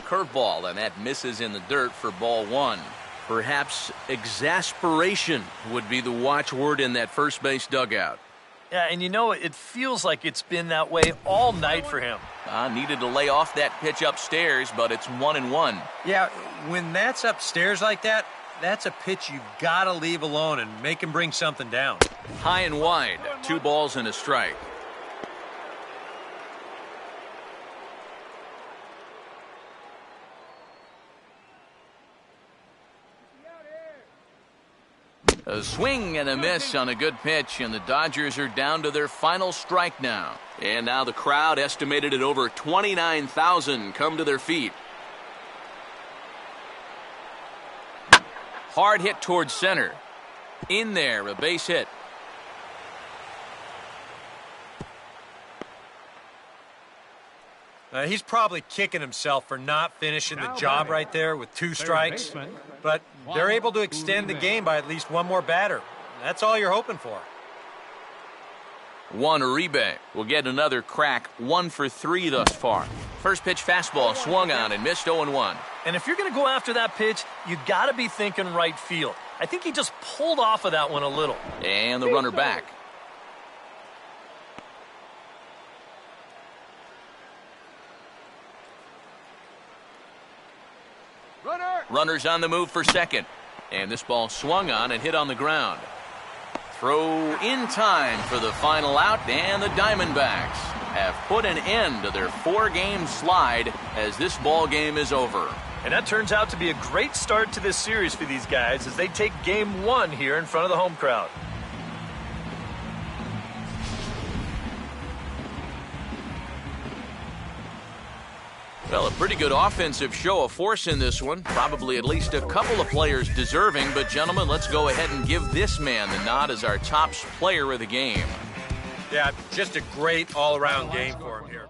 Curveball, and that misses in the dirt for ball 1. Perhaps exasperation would be the watchword in that first base dugout. Yeah, and you know, it feels like it's been that way all night for him. Needed to lay off that pitch upstairs, but it's 1-1. Yeah, when that's upstairs like that, that's a pitch you've got to leave alone and make him bring something down. High and wide, 2 balls and a strike. A swing and a miss on a good pitch, and the Dodgers are down to their final strike now. And now the crowd, estimated at over 29,000, come to their feet. Hard hit towards center. In there, a base hit. He's probably kicking himself for not finishing the job right there with 2 strikes. But they're able to extend the game by at least 1 more batter. That's all you're hoping for. Juan Uribe will get another crack, 1 for 3 thus far. First pitch fastball swung on and missed 0-1. And if you're going to go after that pitch, you got to be thinking right field. I think he just pulled off of that one a little. And the runner back. Runners on the move for second. And this ball swung on and hit on the ground. Throw in time for the final out, and the Diamondbacks have put an end to their 4-game slide as this ball game is over. And that turns out to be a great start to this series for these guys as they take game 1 here in front of the home crowd. Well, a pretty good offensive show of force in this one. Probably at least a couple of players deserving. But, gentlemen, let's go ahead and give this man the nod as our top player of the game. Yeah, just a great all-around game for him here.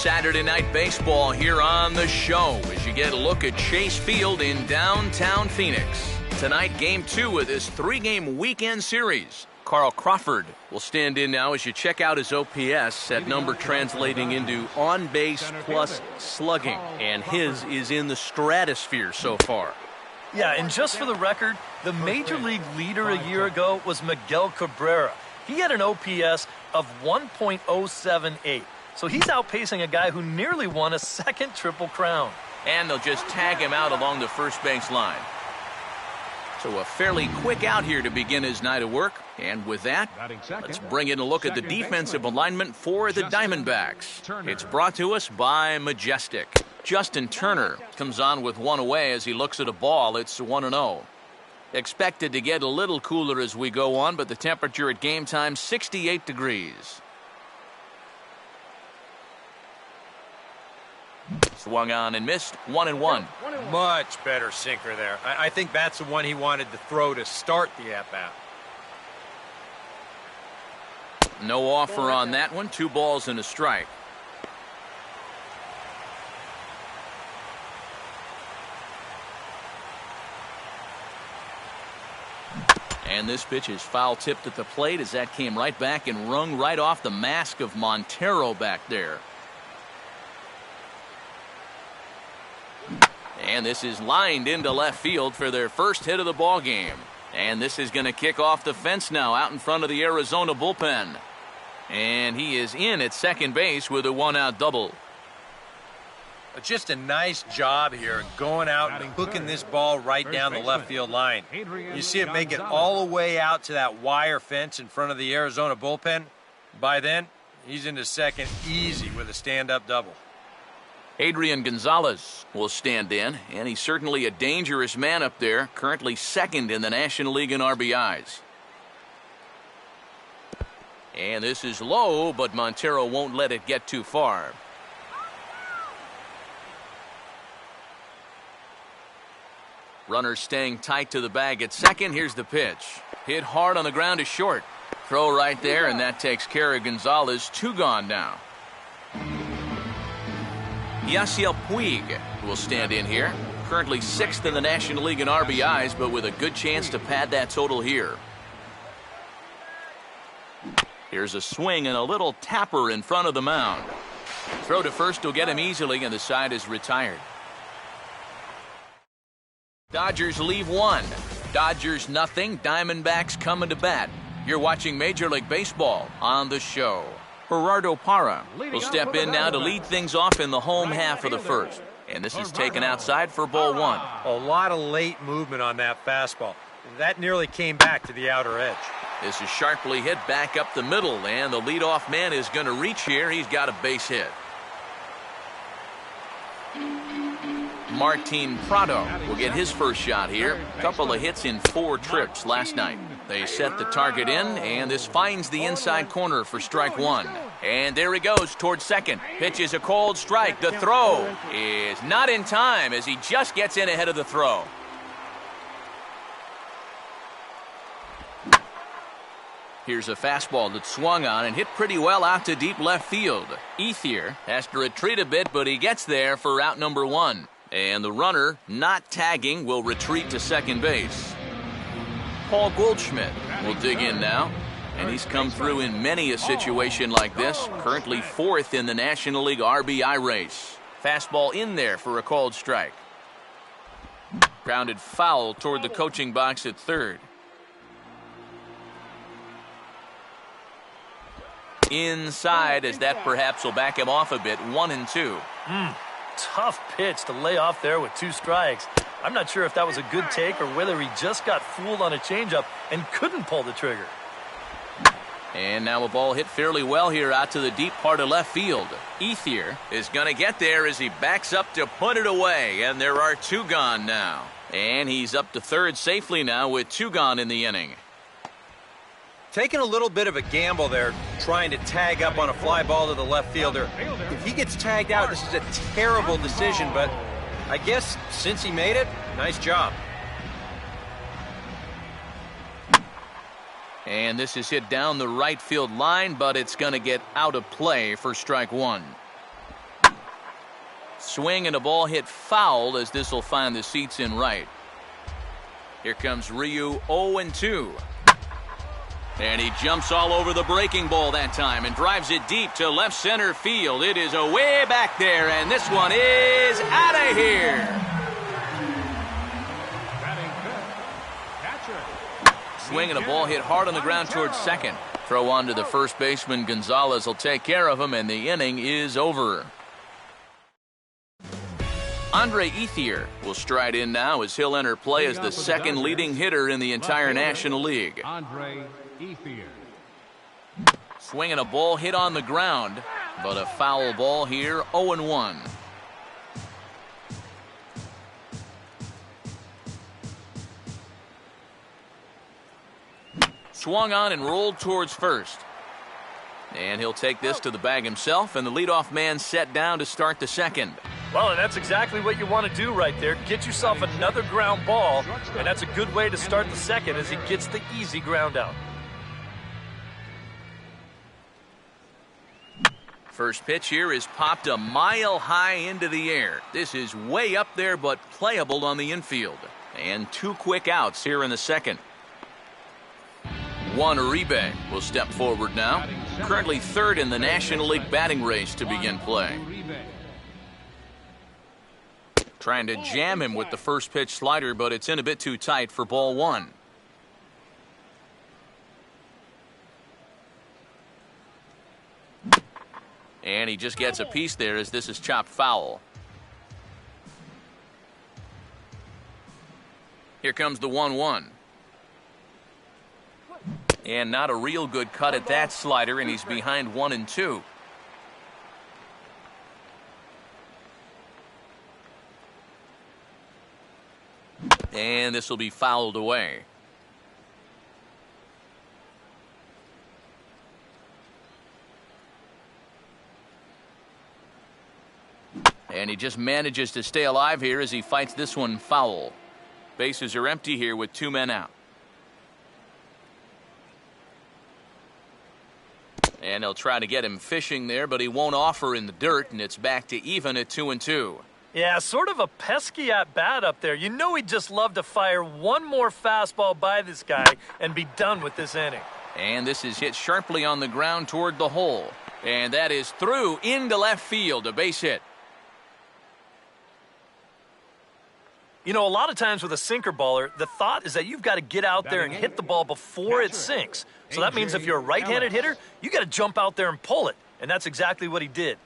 Saturday Night Baseball here on the show as you get a look at Chase Field in downtown Phoenix. Tonight, Game 2 of this 3-game weekend series. Carl Crawford will stand in now as you check out his OPS, that number translating into on-base plus slugging, and his is in the stratosphere so far. Yeah, and just for the record, the Major League leader a year ago was Miguel Cabrera. He had an OPS of 1.078, so he's outpacing a guy who nearly won a second Triple Crown. And they'll just tag him out along the first base line. So a fairly quick out here to begin his night of work. And with that, let's bring in a look at the defensive alignment for the Diamondbacks. It's brought to us by Majestic. Justin Turner comes on with one away as he looks at a ball. It's 1-0. Expected to get a little cooler as we go on, but the temperature at game time, 68 degrees. Swung on and missed, 1-1. Much better sinker there. I think that's the one he wanted to throw to start the at-bat. No offer on that one. 2 balls and a strike. And this pitch is foul tipped at the plate as that came right back and rung right off the mask of Montero back there. And this is lined into left field for their first hit of the ball game. And this is going to kick off the fence now out in front of the Arizona bullpen. And he is in at second base with a 1-out double. Just a nice job here going out and hooking this ball right down the left field line. You see it make it all the way out to that wire fence in front of the Arizona bullpen. By then, he's into second easy with a stand-up double. Adrian Gonzalez will stand in, and he's certainly a dangerous man up there, currently second in the National League in RBIs. And this is low, but Montero won't let it get too far. Runner staying tight to the bag at second. Here's the pitch. Hit hard on the ground to short. Throw right there, and that takes care of Gonzalez. 2 gone now. Yasiel Puig will stand in here. Currently 6th in the National League in RBIs, but with a good chance to pad that total here. Here's a swing and a little tapper in front of the mound. Throw to first will get him easily, and the side is retired. Dodgers leave 1. Dodgers nothing. Diamondbacks coming to bat. You're watching Major League Baseball on the show. Gerardo Parra will step in now to lead things off in the home half of the first. And this is taken outside for ball 1. A lot of late movement on that fastball. That nearly came back to the outer edge. This is sharply hit back up the middle, and the leadoff man is going to reach here. He's got a base hit. Martin Prado will get his first shot here. Couple of hits in 4 trips last night. They set the target in, and this finds the inside corner for strike 1. And there he goes towards second. Pitches a cold strike. The throw is not in time as he just gets in ahead of the throw. Here's a fastball that swung on and hit pretty well out to deep left field. Ethier has to retreat a bit, but he gets there for out number 1. And the runner, not tagging, will retreat to second base. Paul Goldschmidt will dig in now, and he's come through in many a situation like this, currently 4th in the National League RBI race. Fastball in there for a called strike. Grounded foul toward the coaching box at third. Inside, as that perhaps will back him off a bit. 1-2. Tough pitch to lay off there with 2 strikes. I'm not sure if that was a good take or whether he just got fooled on a changeup and couldn't pull the trigger. And now a ball hit fairly well here out to the deep part of left field. Ethier is going to get there as he backs up to put it away, and there are 2 gone now. And he's up to third safely now with 2 gone in the inning. Taking a little bit of a gamble there, trying to tag up on a fly ball to the left fielder. If he gets tagged out, this is a terrible decision, but I guess since he made it, nice job. And this is hit down the right field line, but it's going to get out of play for strike 1. Swing and a ball hit foul as this will find the seats in right. Here comes Ryu 0-2. And he jumps all over the breaking ball that time and drives it deep to left center field. It is away back there, and this one is out of here. Batting fifth, catcher. Swing and a ball hit hard on the ground towards second. Throw on to the first baseman. Gonzalez will take care of him, and the inning is over. Andre Ethier will stride in now as he'll enter play as the second leading hitter in the entire National League. Andre Ethier. Swinging a ball hit on the ground, but a foul ball here, 0-1. Swung on and rolled towards first. And he'll take this to the bag himself, and the leadoff man set down to start the second. Well, and that's exactly what you want to do right there. Get yourself another ground ball, and that's a good way to start the second as he gets the easy ground out. First pitch here is popped a mile high into the air. This is way up there, but playable on the infield. And 2 quick outs here in the second. Juan Uribe will step forward now. Currently third in the National League batting race to begin play. Trying to jam him with the first pitch slider, but it's in a bit too tight for ball one. And he just gets a piece there as this is chopped foul. Here comes the 1-1. And not a real good cut at that slider, and he's behind 1-2. And this will be fouled away. And he just manages to stay alive here as he fights this one foul. Bases are empty here with 2 men out. And they'll try to get him fishing there, but he won't offer in the dirt, and it's back to even at 2-2. Yeah, sort of a pesky at-bat up there. You know he'd just love to fire one more fastball by this guy and be done with this inning. And this is hit sharply on the ground toward the hole. And that is through into left field, a base hit. You know, a lot of times with a sinker baller, the thought is that you've got to get out there and hit the ball before it sinks. So that means if you're a right-handed hitter, you got to jump out there and pull it. And that's exactly what he did.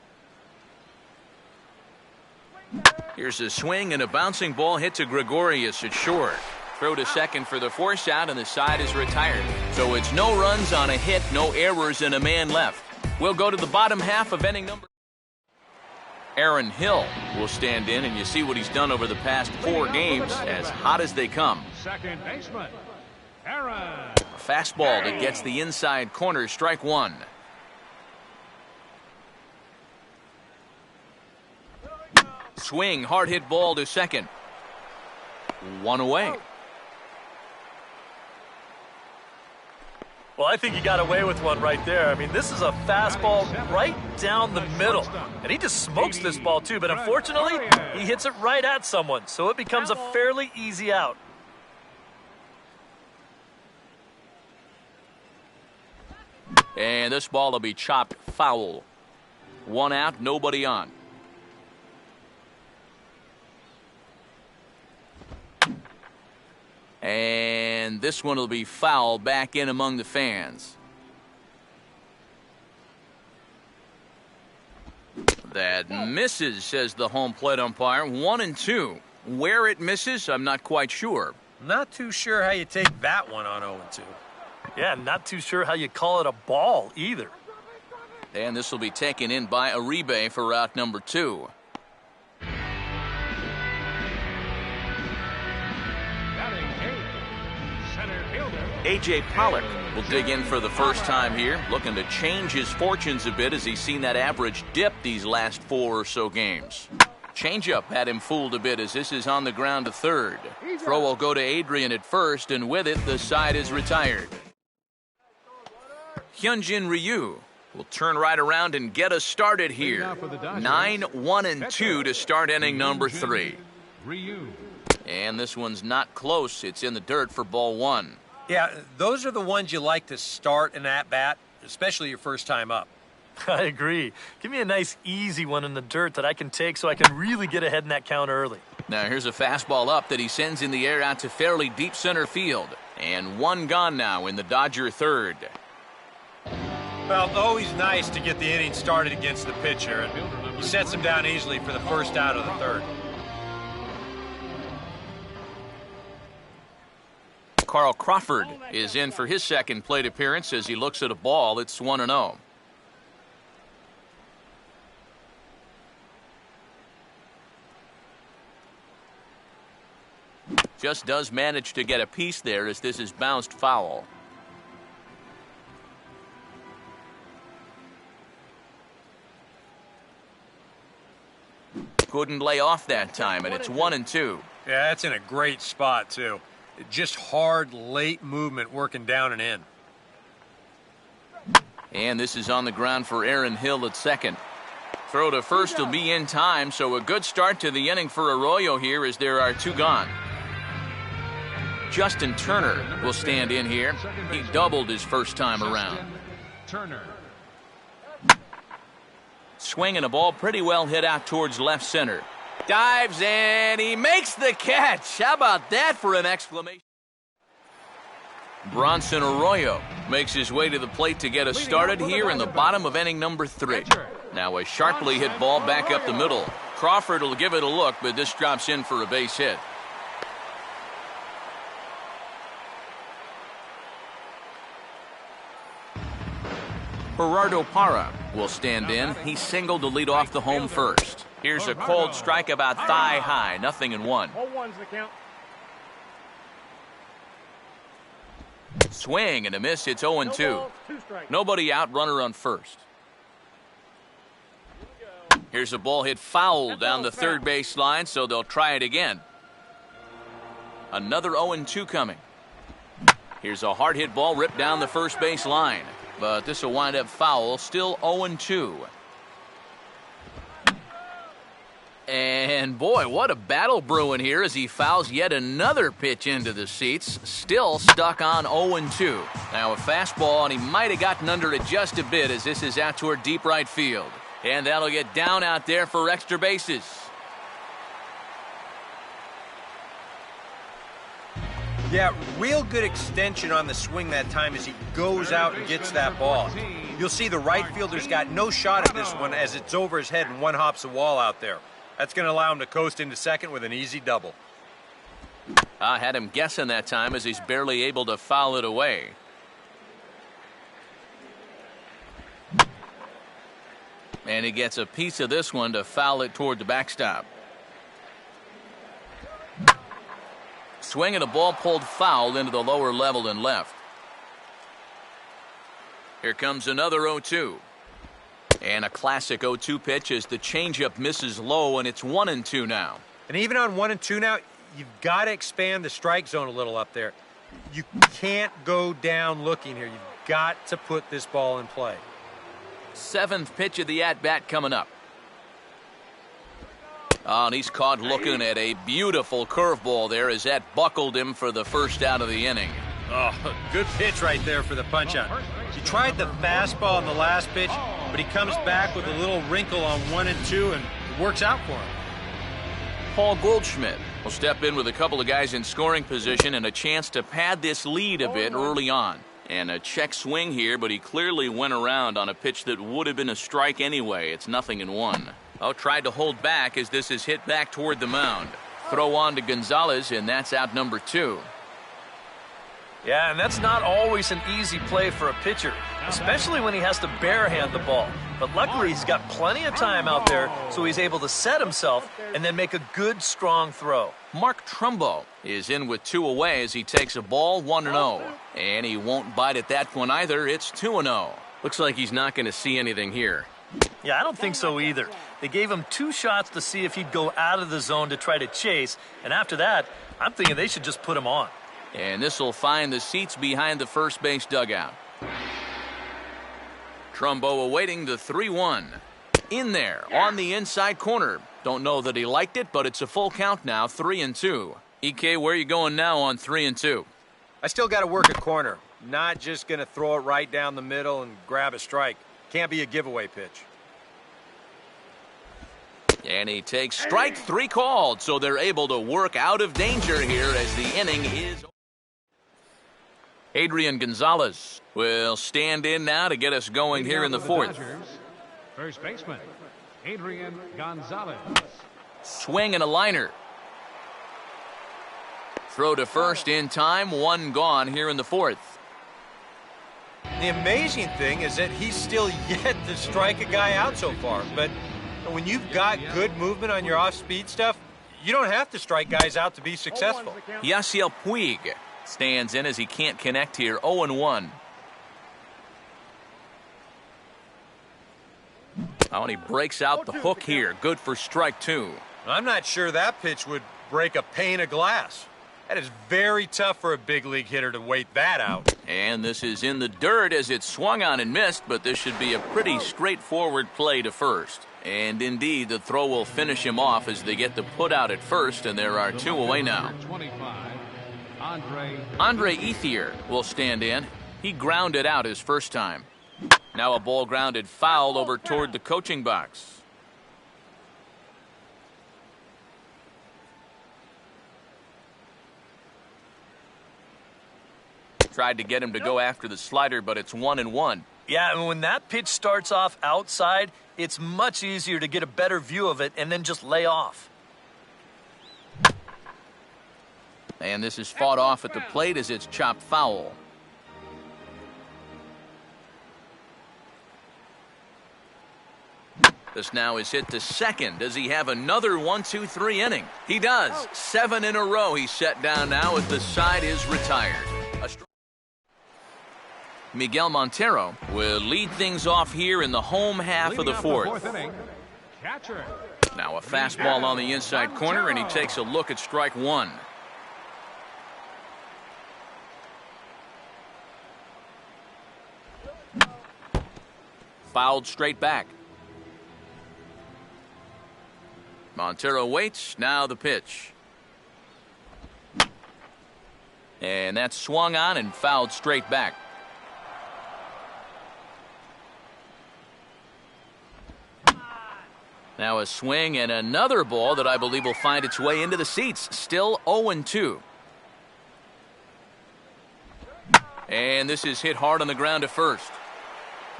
Here's a swing and a bouncing ball hit to Gregorius at short. Throw to second for the force out, and the side is retired. So it's no runs on a hit, no errors, and a man left. We'll go to the bottom half of inning number. Aaron Hill will stand in, and you see what he's done over the past 4 games, as hot as they come. Second baseman, Aaron. A fastball that gets the inside corner, strike one. Swing, hard hit ball to second. 1 away. Well, I think he got away with one right there. I mean, this is a fastball right down the middle. And he just smokes this ball, too. But unfortunately, he hits it right at someone. So it becomes a fairly easy out. And this ball will be chopped foul. 1 out, nobody on. And this one will be foul back in among the fans. That misses, says the home plate umpire. 1-2. Where it misses, I'm not quite sure. Not too sure how you take that one on 0-2. Yeah, not too sure how you call it a ball either. And this will be taken in by Uribe for out number 2. A.J. Pollock will dig in for the first time here, looking to change his fortunes a bit as he's seen that average dip these last 4 or so games. Changeup had him fooled a bit as this is on the ground to third. Throw will go to Adrian at first, and with it, the side is retired. Hyunjin Ryu We'll turn right around and get us started here. 9-1-2 to start inning number 3. And this one's not close. It's in the dirt for ball 1. Yeah, those are the ones you like to start an at-bat, especially your first time up. I agree. Give me a nice, easy one in the dirt that I can take so I can really get ahead in that count early. Now here's a fastball up that he sends in the air out to fairly deep center field. And one gone now in the Dodger third. Well, always nice to get the inning started against the pitcher, and he sets him down easily for the first out of the third. Carl Crawford is in for his second plate appearance as he looks at a ball. It's 1-0. Just does manage to get a piece there as this is bounced foul. Couldn't lay off that time, and it's 1-2. Yeah, that's in a great spot, too. Just hard, late movement working down and in. And this is on the ground for Aaron Hill at second. Throw to first will be in time, so a good start to the inning for Arroyo here as there are 2 gone. Justin Turner will stand in here. He doubled his first time around. Turner. Swinging a ball pretty well hit out towards left center. Dives and he makes the catch. How about that for an exclamation? Bronson Arroyo makes his way to the plate to get us started here in the bottom of inning number 3. Now a sharply hit ball back up the middle. Crawford will give it a look, but this drops in for a base hit. Gerardo Parra will stand in. He singled to lead off the home first. Here's a cold strike about thigh high, 0-1. Swing and a miss. It's 0-2. Nobody out, runner on first. Here's a ball hit foul down the third base line, so they'll try it again. Another 0-2 coming. Here's a hard hit ball ripped down the first base line. But this will wind up foul, still 0-2. And boy, what a battle brewing here as he fouls yet another pitch into the seats. Still stuck on 0-2. Now a fastball, and he might have gotten under it just a bit as this is out toward deep right field. And that'll get down out there for extra bases. Yeah, real good extension on the swing that time as he goes out and gets that ball. You'll see the right fielder's got no shot at this one as it's over his head and one hops the wall out there. That's going to allow him to coast into second with an easy double. I had him guessing that time as he's barely able to foul it away. And he gets a piece of this one to foul it toward the backstop. Swinging a ball pulled foul into the lower level and left. Here comes another 0-2. And a classic 0-2 pitch as the changeup misses low, and it's 1-2 now. And even on 1-2 now, you've got to expand the strike zone a little up there. You can't go down looking here. You've got to put this ball in play. 7th pitch of the at-bat coming up. Oh, and he's caught looking at a beautiful curveball there as that buckled him for the first out of the inning. Oh, good pitch right there for the punch-out. He tried the fastball on the last pitch, but he comes back with a little wrinkle on 1 and 2, and it works out for him. Paul Goldschmidt will step in with a couple of guys in scoring position and a chance to pad this lead a bit early on. And a check swing here, but he clearly went around on a pitch that would have been a strike anyway. It's 0-1. Oh, tried to hold back as this is hit back toward the mound. Throw on to Gonzalez, and that's out number 2. Yeah, and that's not always an easy play for a pitcher, especially when he has to barehand the ball. But luckily, he's got plenty of time out there, so he's able to set himself and then make a good, strong throw. Mark Trumbo is in with 2 away as he takes a ball 1-0. And he won't bite at that one either. It's 2-0. Looks like he's not going to see anything here. Yeah, I don't think so either. They gave him 2 shots to see if he'd go out of the zone to try to chase, and after that, I'm thinking they should just put him on. And this will find the seats behind the first base dugout. Trumbo awaiting the 3-1. In there, on the inside corner. Don't know that he liked it, but it's a full count now, 3-2. EK, where are you going now on 3-2? I still got to work a corner. Not just going to throw it right down the middle and grab a strike. Can't be a giveaway pitch. And he takes strike 3 called, so they're able to work out of danger here as the inning is. Adrian Gonzalez will stand in now to get us going here in the 4th. First baseman, Adrian Gonzalez. Swing and a liner. Throw to first in time, 1 gone here in the 4th. The amazing thing is that he's still yet to strike a guy out so far. But when you've got good movement on your off-speed stuff, you don't have to strike guys out to be successful. Yasiel Puig stands in as he can't connect here, 0-1. Oh, and he breaks out the hook here. Good for strike 2. I'm not sure that pitch would break a pane of glass. That is very tough for a big league hitter to wait that out. And this is in the dirt as it swung on and missed, but this should be a pretty straightforward play to first. And indeed, the throw will finish him off as they get the put out at first, and there are 2 away now. 25, Andre Ethier will stand in. He grounded out his first time. Now a ball grounded foul over toward the coaching box. Tried to get him to go after the slider, but it's 1-1. Yeah, and when that pitch starts off outside, it's much easier to get a better view of it and then just lay off. And this is fought off at the plate as it's chopped foul. This now is hit to second. Does he have another 1-2-3 inning? He does. 7 in a row he's set down now as the side is retired. Miguel Montero will lead things off here in the home half of the 4th. inning, catcher. Now a fastball on the inside corner, and he takes a look at strike 1. Fouled straight back. Montero waits. Now the pitch. And that's swung on and fouled straight back. Now a swing and another ball that I believe will find its way into the seats. Still 0-2. And this is hit hard on the ground to first.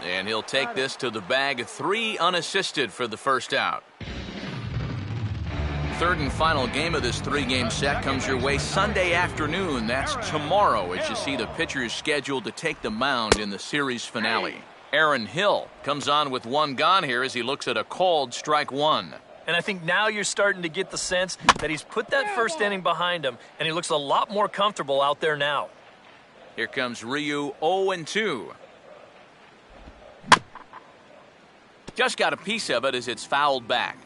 And he'll take this to the bag. 3 unassisted for the first out. Third and final game of this 3-game set comes your way Sunday afternoon. That's tomorrow as you see the pitchers scheduled to take the mound in the series finale. Aaron Hill comes on with 1 gone here as he looks at a called strike 1. And I think now you're starting to get the sense that he's put that first inning behind him, and he looks a lot more comfortable out there now. Here comes Ryu, 0-2. Just got a piece of it as it's fouled back.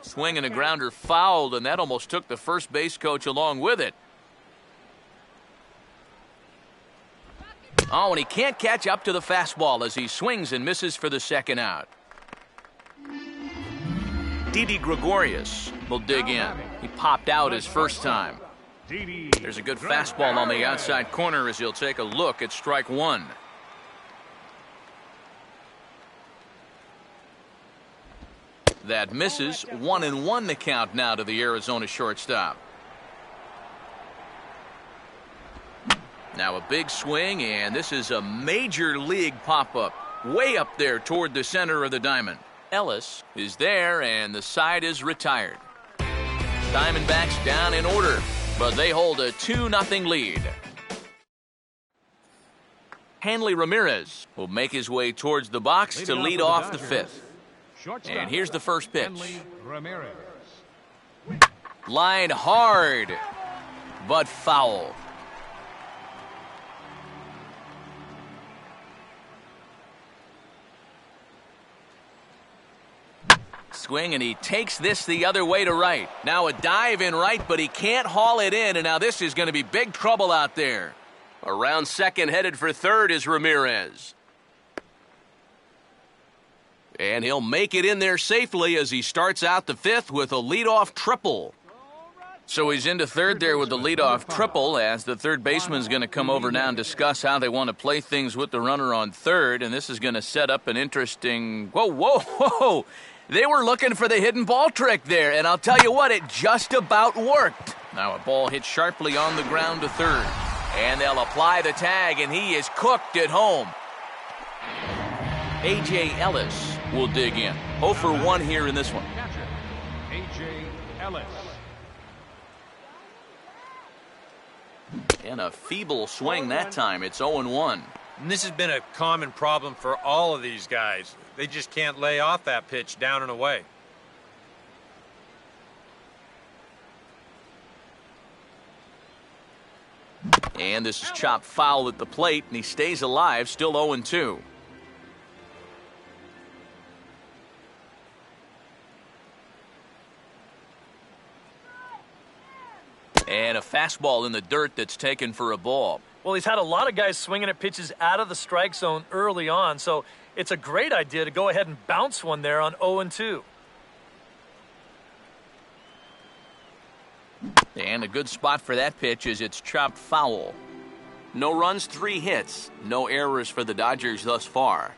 Swing and a grounder fouled, and that almost took the first base coach along with it. Oh, and he can't catch up to the fastball as he swings and misses for the second out. Didi Gregorius will dig in. He popped out his first time. There's a good fastball on the outside corner as he'll take a look at strike 1. That misses. 1-1 the count now to the Arizona shortstop. Now a big swing, and this is a major league pop-up. Way up there toward the center of the diamond. Ellis is there, and the side is retired. Diamondbacks down in order, but they hold a 2-0 lead. Hanley Ramirez will make his way towards the box to lead off the 5th. And here's the first pitch. Line hard, but foul. Swing, and he takes this the other way to right. Now a dive in right, but he can't haul it in, and now this is going to be big trouble out there. Around second, headed for third is Ramirez. And he'll make it in there safely as he starts out the fifth with a leadoff triple. So he's into third there with the leadoff triple, as the third baseman's going to come over now and discuss how they want to play things with the runner on third, and this is going to set up an interesting... Whoa. They were looking for the hidden ball trick there, and I'll tell you what, it just about worked. Now a ball hit sharply on the ground to third, and they'll apply the tag, and he is cooked at home. A.J. Ellis will dig in. 0 for 1 here in this one. A.J. Ellis. And a feeble swing that time. It's 0-1. And this has been a common problem for all of these guys. They just can't lay off that pitch down and away. And this is chopped foul at the plate, and he stays alive, still 0-2. And a fastball in the dirt that's taken for a ball. Well, he's had a lot of guys swinging at pitches out of the strike zone early on, so it's a great idea to go ahead and bounce one there on 0-2. And a good spot for that pitch is it's chopped foul. No runs, 3 hits. No errors for the Dodgers thus far.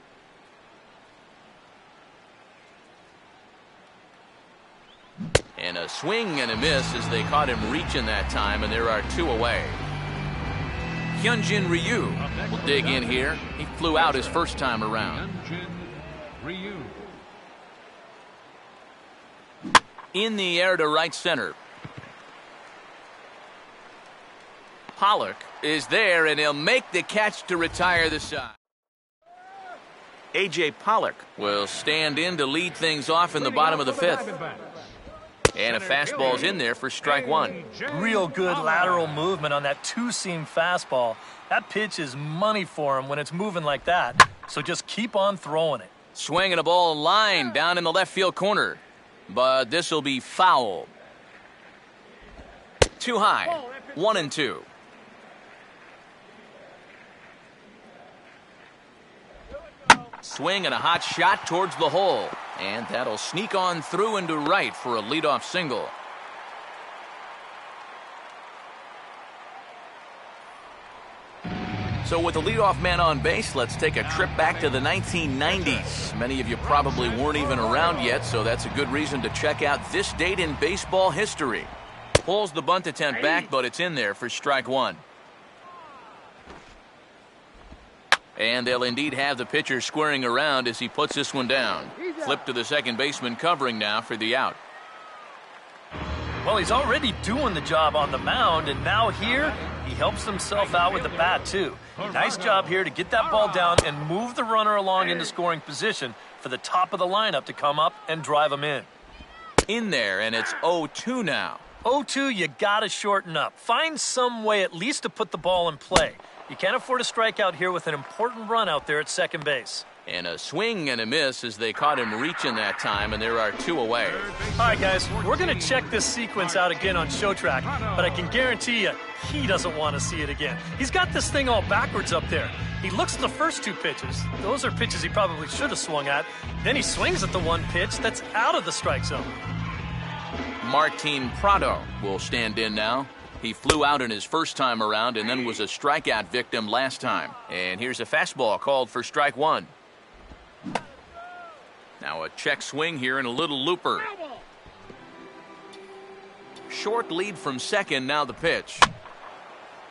And a swing and a miss as they caught him reaching that time, and there are 2 away. Hyunjin Ryu will dig in here. He flew out his first time around. Ryu. In the air to right center. Pollock is there, and he'll make the catch to retire the side. A.J. Pollock will stand in to lead things off in the bottom of the fifth. And a fastball's in there for strike 1. Real good lateral movement on that two-seam fastball. That pitch is money for him when it's moving like that. So just keep on throwing it. Swinging a ball line down in the left field corner. But this will be foul. Too high. 1-2. Swing and a hot shot towards the hole. And that'll sneak on through into right for a leadoff single. So with the leadoff man on base, let's take a trip back to the 1990s. Many of you probably weren't even around yet, so that's a good reason to check out this date in baseball history. Pulls the bunt attempt back, but it's in there for strike 1. And they'll indeed have the pitcher squaring around as he puts this one down. Flip to the second baseman covering now for the out. Well, he's already doing the job on the mound, and now here, he helps himself out with the bat, too. Nice job here to get that ball down and move the runner along into scoring position for the top of the lineup to come up and drive him in. In there, and it's 0-2 now. 0-2, you got to shorten up. Find some way at least to put the ball in play. You can't afford a strikeout here with an important run out there at second base. And a swing and a miss as they caught him reaching that time, and there are 2 away. All right, guys, we're going to check this sequence out again on Showtrack, but I can guarantee you he doesn't want to see it again. He's got this thing all backwards up there. He looks at the first 2 pitches. Those are pitches he probably should have swung at. Then he swings at the one pitch that's out of the strike zone. Martin Prado will stand in now. He flew out in his first time around and then was a strikeout victim last time. And here's a fastball called for strike 1. Now a check swing here and a little looper. Short lead from second, now the pitch.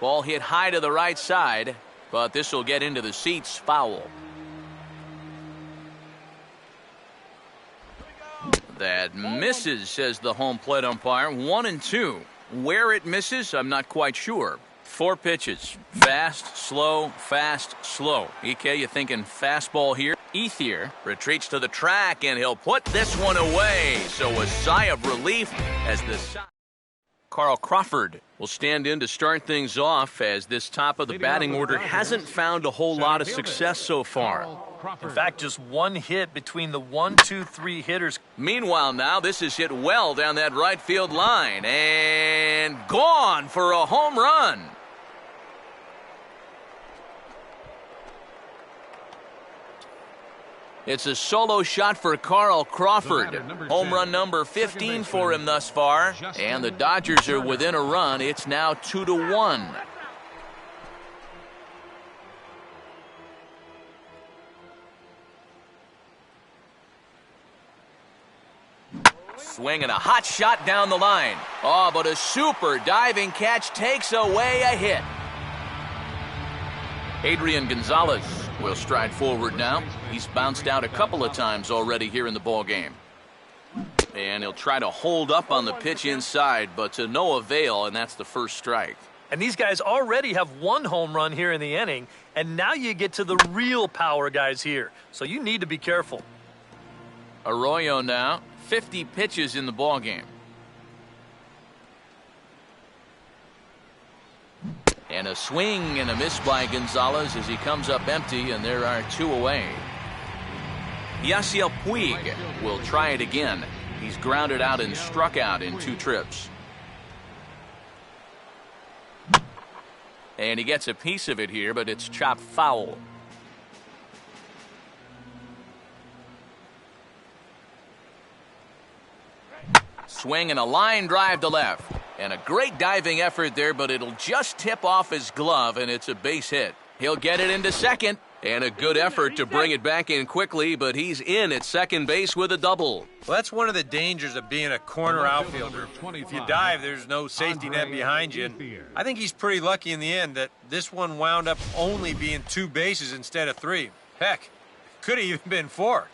Ball hit high to the right side, but this will get into the seats, foul. That misses, says the home plate umpire. 1-2. Where it misses, I'm not quite sure. 4 pitches. Fast, slow, fast, slow. EK, you thinking fastball here? Ethier retreats to the track, and he'll put this one away. So a sigh of relief as the... Carl Crawford will stand in to start things off as this top of the batting order hasn't found a whole lot of success so far. In fact, just one hit between the 1, 2, 3 hitters. Meanwhile now, this is hit well down that right field line and gone for a home run. It's a solo shot for Carl Crawford. Home run number 15 for him thus far. And the Dodgers are within a run. It's now 2-1. Swing and a hot shot down the line. Oh, but a super diving catch takes away a hit. Adrian Gonzalez will stride forward now. He's bounced out a couple of times already here in the ball game. And he'll try to hold up on the pitch inside, but to no avail, and that's the first strike. And these guys already have one home run here in the inning, and now you get to the real power guys here. So you need to be careful. Arroyo now, 50 pitches in the ball game. And a swing and a miss by Gonzalez as he comes up empty, and there are 2 away. Yasiel Puig will try it again. He's grounded out and struck out in 2 trips. And he gets a piece of it here, but it's chopped foul. Swing and a line drive to left. And a great diving effort there, but it'll just tip off his glove, and it's a base hit. He'll get it into second. And a good effort to bring it back in quickly, but he's in at second base with a double. Well, that's one of the dangers of being a corner outfielder. If you dive, there's no safety net behind you. And I think he's pretty lucky in the end that this one wound up only being 2 bases instead of 3. Heck, could have even been 4.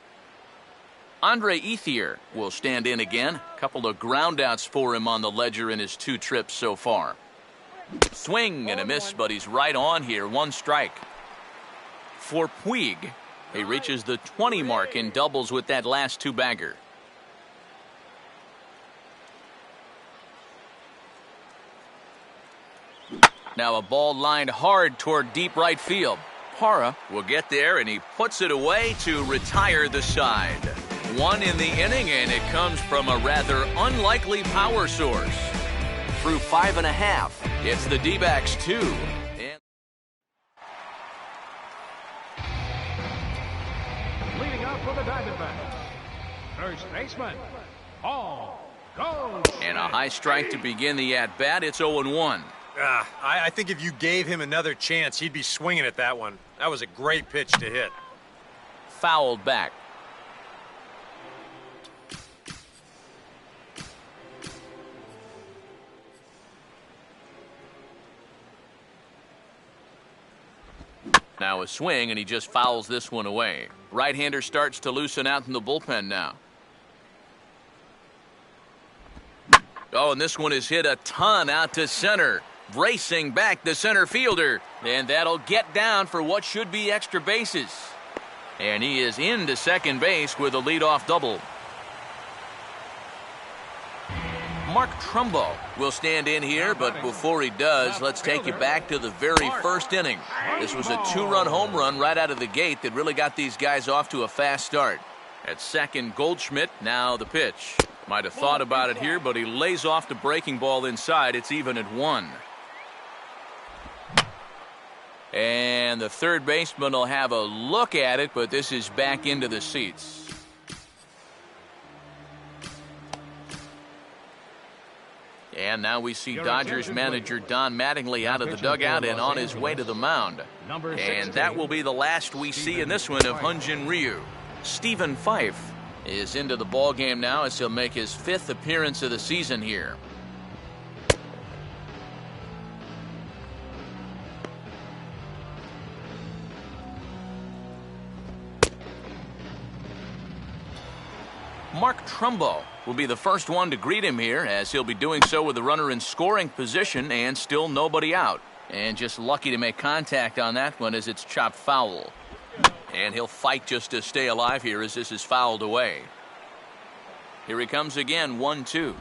Andre Ethier will stand in again. A couple of groundouts for him on the ledger in his 2 trips so far. Swing and a miss, but he's right on here. 1 strike. For Puig, he reaches the 20 mark in doubles with that last 2-bagger. Now a ball lined hard toward deep right field. Parra will get there, and he puts it away to retire the side. 1 in the inning, and it comes from a rather unlikely power source. Through 5 1/2, it's the D-backs 2. Leading up for the Diamondbacks, first baseman, Paul goes. And a high strike to begin the at-bat. It's 0-1. I think if you gave him another chance, he'd be swinging at that one. That was a great pitch to hit. Fouled back. Now a swing, and he just fouls this one away. Right-hander starts to loosen out in the bullpen now. Oh, and this one is hit a ton out to center. Racing back the center fielder. And that'll get down for what should be extra bases. And he is into second base with a leadoff double. Mark Trumbo will stand in here, but before he does, let's take you back to the very first inning. This was a 2-run home run right out of the gate that really got these guys off to a fast start. At second, Goldschmidt, now the pitch. Might have thought about it here, but he lays off the breaking ball inside. It's even at 1. And the third baseman will have a look at it, but this is back into the seats. And now we see Dodgers manager Don Mattingly out of the dugout and on his way to the mound. And that will be the last we see in this one of Hyun-Jin Ryu. Stephen Fife is into the ball game now as he'll make his 5th appearance of the season here. Mark Trumbo will be the first one to greet him here, as he'll be doing so with the runner in scoring position and still nobody out. And just lucky to make contact on that one as it's chopped foul. And he'll fight just to stay alive here as this is fouled away. Here he comes again, 1-2.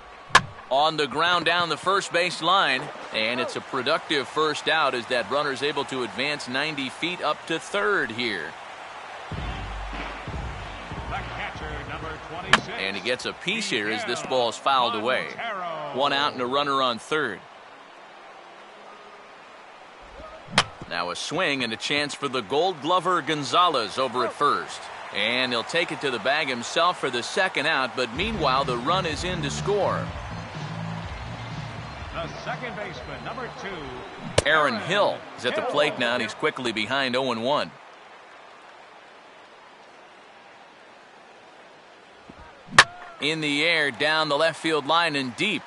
on the ground down the first base line, and it's a productive first out as that runner's able to advance 90 feet up to third here. The catcher, number 26. And he gets a piece here as this ball is fouled away. One out and a runner on third. Now a swing and a chance for the Gold Glover Gonzalez over at first. And he'll take it to the bag himself for the second out, but meanwhile the run is in to score. The second baseman, number 2. Aaron Hill is at the plate now, and he's quickly behind 0-1. In the air, down the left field line and deep.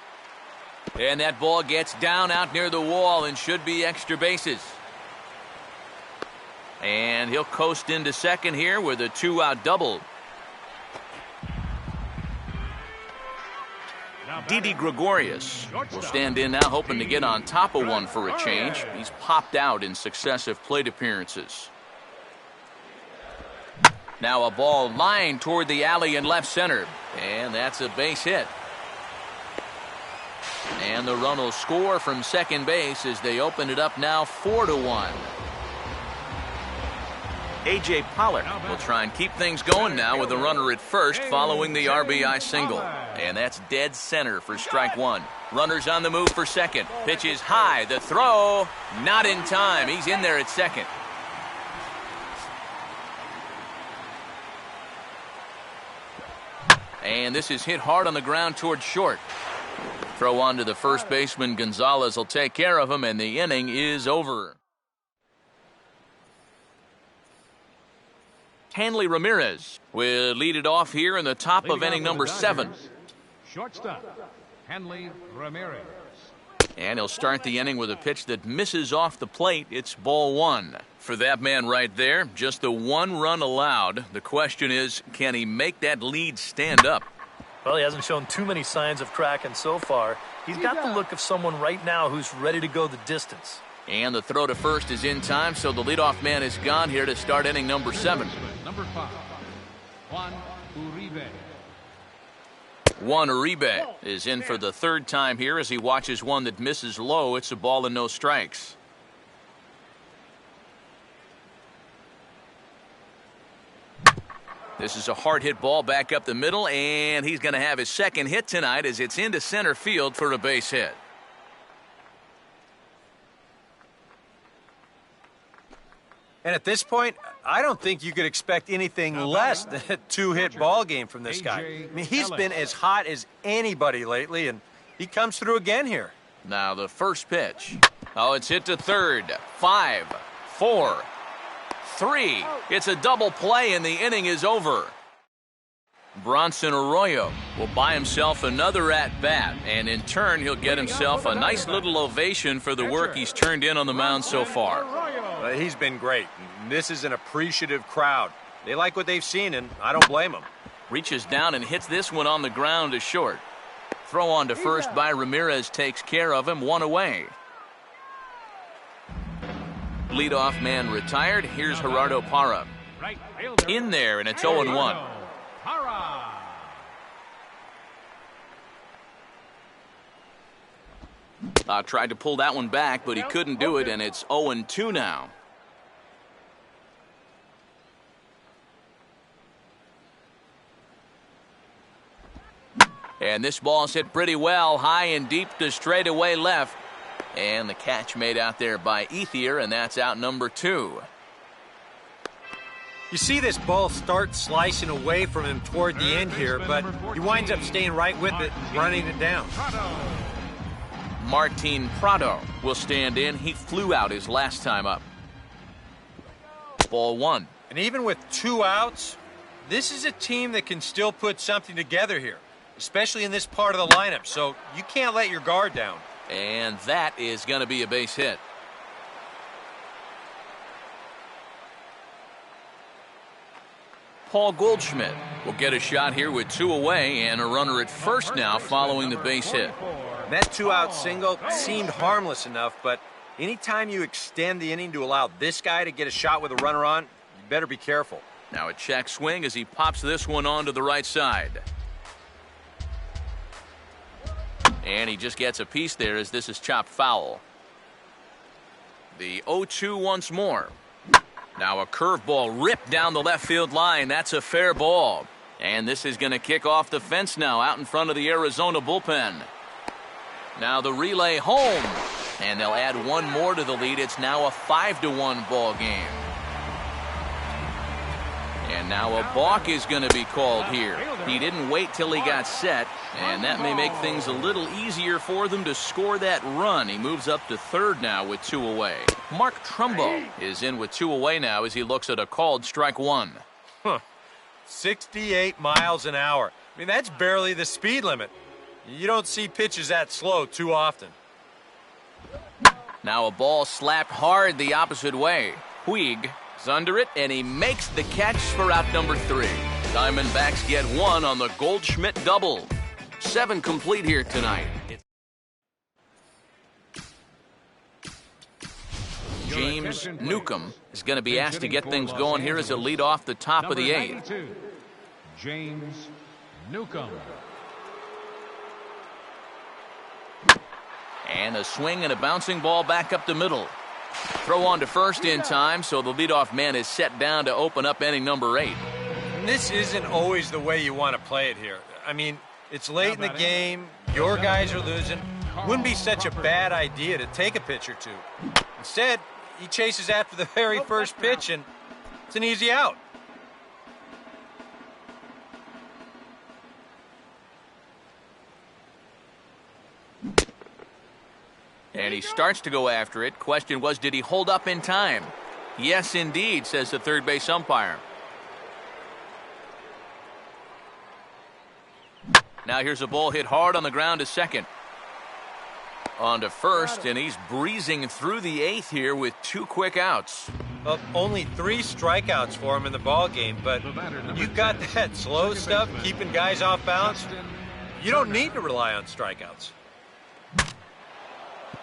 And that ball gets down out near the wall and should be extra bases. And he'll coast into second here with a 2-out double. Didi Gregorius will stand in now, hoping to get on top of one for a change. He's popped out in successive plate appearances. Now a ball lined toward the alley in left center. And that's a base hit. And the run will score from second base as they open it up now 4-1. A.J. Pollard will try and keep things going now with a runner at first following the RBI single. And that's dead center for strike one. Runners on the move for second. Pitch is high. The throw, not in time. He's in there at second. And this is hit hard on the ground toward short. Throw on to the first baseman. Gonzalez will take care of him, and the inning is over. Hanley Ramirez will lead it off here in the top of inning number 7. Shortstop, Hanley Ramirez. And he'll start the inning with a pitch that misses off the plate. It's ball one. For that man right there, just the one run allowed. The question is, can he make that lead stand up? Well, he hasn't shown too many signs of cracking so far. He's got the look of someone right now who's ready to go the distance. And the throw to first is in time, so the leadoff man is gone here to start inning number 7. Number 5, Juan Uribe. Juan Uribe is in for the third time here as he watches one that misses low. It's a ball and no strikes. This is a hard hit ball back up the middle, and he's going to have his second hit tonight as it's into center field for a base hit. And at this point, I don't think you could expect anything less than a 2-hit ball game from this guy. I mean, he's been as hot as anybody lately, and he comes through again here. Now the first pitch. Oh, it's hit to third. 5, 4, 3. It's a double play, and the inning is over. Bronson Arroyo will buy himself another at-bat, and in turn, he'll get himself a nice little ovation for the work he's turned in on the mound so far. He's been great. This is an appreciative crowd. They like what they've seen, and I don't blame them. Reaches down and hits this one on the ground to short. Throw on to first by Ramirez takes care of him, 1 away. Leadoff man retired. Here's Gerardo Parra. In there, and it's 0-1. Tried to pull that one back, but he couldn't do it, and it's 0-2 now. And this ball's hit pretty well, high and deep to straightaway left. And the catch made out there by Ethier, and that's out number 2. You see this ball start slicing away from him toward the end here, but he winds up staying right with it, running it down. Martin Prado will stand in. He flew out his last time up. Ball 1. And even with 2 outs, this is a team that can still put something together here, especially in this part of the lineup, so you can't let your guard down. And that is going to be a base hit. Paul Goldschmidt will get a shot here with 2 away and a runner at first now following the base hit. That 2-out single seemed harmless enough, but anytime you extend the inning to allow this guy to get a shot with a runner on, you better be careful. Now a check swing as he pops this one on to the right side. And he just gets a piece there as this is chopped foul. The 0-2 once more. Now a curveball ripped down the left field line. That's a fair ball. And this is going to kick off the fence now out in front of the Arizona bullpen. Now the relay home. And they'll add one more to the lead. It's now a 5-1 ball game. And now a balk is going to be called here. He didn't wait till he got set, and that may make things a little easier for them to score that run. He moves up to third now with 2 away. Mark Trumbo is in with 2 away now as he looks at a called strike 1. 68 miles an hour. I mean, that's barely the speed limit. You don't see pitches that slow too often. Now a ball slapped hard the opposite way. Puig is under it, and he makes the catch for out number 3. Diamondbacks get 1 on the Goldschmidt double. 7 complete here tonight. James Newcomb is going to be asked to get things going here as a lead off the top of the 8th. James Newcomb. And a swing and a bouncing ball back up the middle. Throw on to first in time, so the leadoff man is set down to open up inning number 8. This isn't always the way you want to play it here. I mean, it's late in the game. Your guys are losing. Wouldn't be such a bad idea to take a pitch or 2. Instead, he chases after the very first pitch, and it's an easy out. And he starts to go after it. Question was, did he hold up in time? Yes, indeed, says the third base umpire. Now here's a ball hit hard on the ground to second. On to first, and he's breezing through the 8th here with 2 quick outs. Well, only 3 strikeouts for him in the ball game, but you've got that slow stuff, keeping guys off balance. You don't need to rely on strikeouts.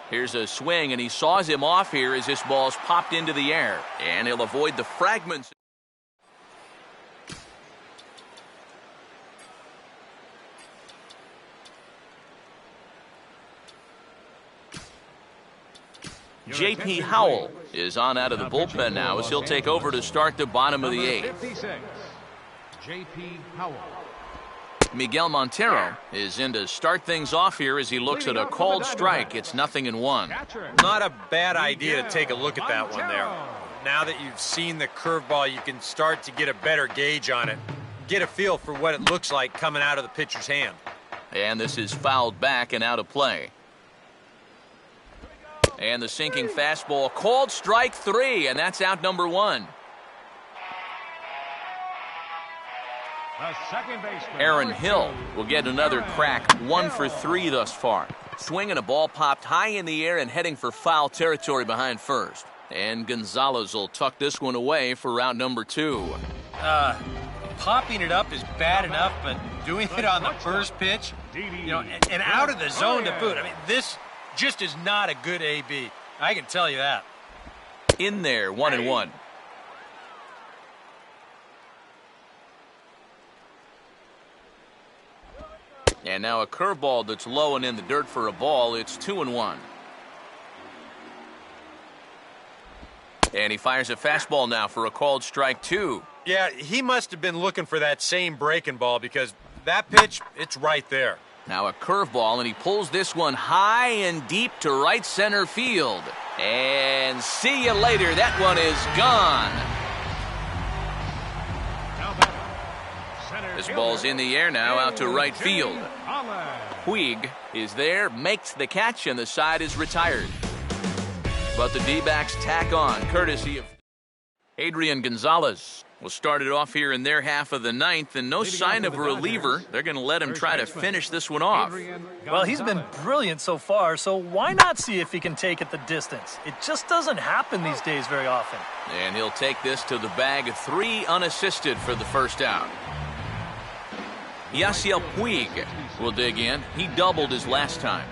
Here's a swing, and he saws him off here as this ball's popped into the air. And he'll avoid the fragments. J.P. Howell is on out of the bullpen now as he'll take over to start the bottom of the 8th. J.P. Howell. Miguel Montero is in to start things off here as he looks at a called strike. It's 0-1. Not a bad idea to take a look at that one there. Now that you've seen the curveball, you can start to get a better gauge on it. Get a feel for what it looks like coming out of the pitcher's hand. And this is fouled back and out of play. And the sinking fastball called strike 3, and that's out number 1. Aaron Hill will get another crack, 1 for 3 thus far. Swing and a ball popped high in the air and heading for foul territory behind first. And Gonzalez will tuck this one away for round number 2. Popping it up is bad enough, but doing it on the first pitch, and out of the zone to boot. I mean, this just is not a good AB. I can tell you that. In there, 1-1. And now a curveball that's low and in the dirt for a ball. It's 2-1. And he fires a fastball now for a called strike 2. Yeah, he must have been looking for that same breaking ball because that pitch, it's right there. Now a curveball, and he pulls this one high and deep to right center field. And see you later. That one is gone. This ball's in the air now out to right field. Puig is there, makes the catch, and the side is retired. But the D-backs tack on, courtesy of Adrian Gonzalez. Will start it off here in their half of the 9th, and no sign of a reliever. They're going to let him try to finish this one off. Well, he's been brilliant so far, so why not see if he can take it the distance? It just doesn't happen these days very often. And he'll take this to the bag, 3 unassisted for the first out. Yasiel Puig will dig in. He doubled his last time.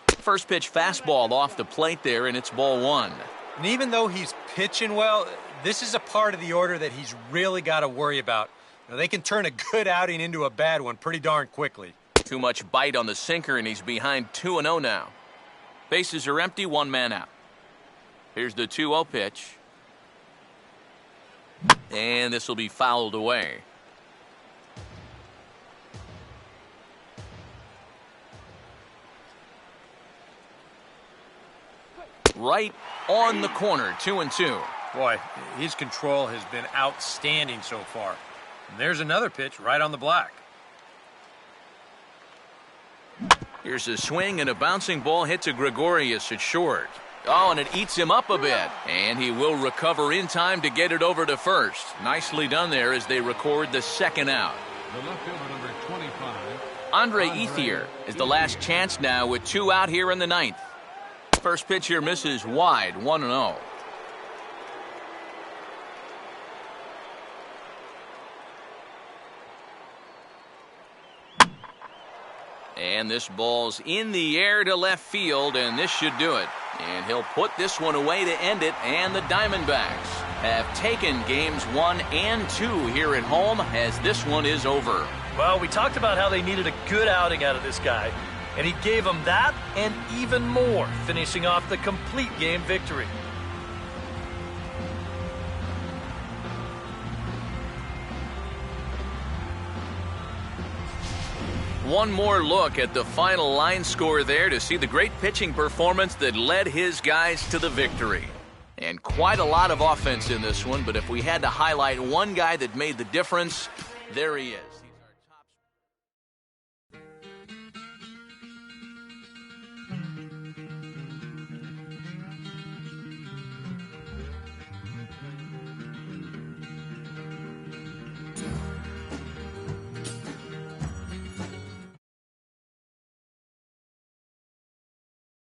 First pitch fastball off the plate there, and it's ball 1. And even though he's pitching well, this is a part of the order that he's really got to worry about. Now, they can turn a good outing into a bad one pretty darn quickly. Too much bite on the sinker, and he's behind 2-0 now. Bases are empty, one man out. Here's the 2-0 pitch. And this will be fouled away. Right on the corner, 2-2. Boy, his control has been outstanding so far. And there's another pitch right on the black. Here's a swing and a bouncing ball hit to Gregorius at short. Oh, and it eats him up a bit. And he will recover in time to get it over to first. Nicely done there as they record the second out. The left fielder, number 25. Andre Ethier is the last chance now with 2 out here in the 9th. First pitch here misses wide, 1-0. And this ball's in the air to left field, and this should do it. And he'll put this one away to end it, and the Diamondbacks have taken games 1 and 2 here at home as this one is over. Well, we talked about how they needed a good outing out of this guy, and he gave them that and even more, finishing off the complete game victory. One more look at the final line score there to see the great pitching performance that led his guys to the victory. And quite a lot of offense in this one, but if we had to highlight one guy that made the difference, there he is.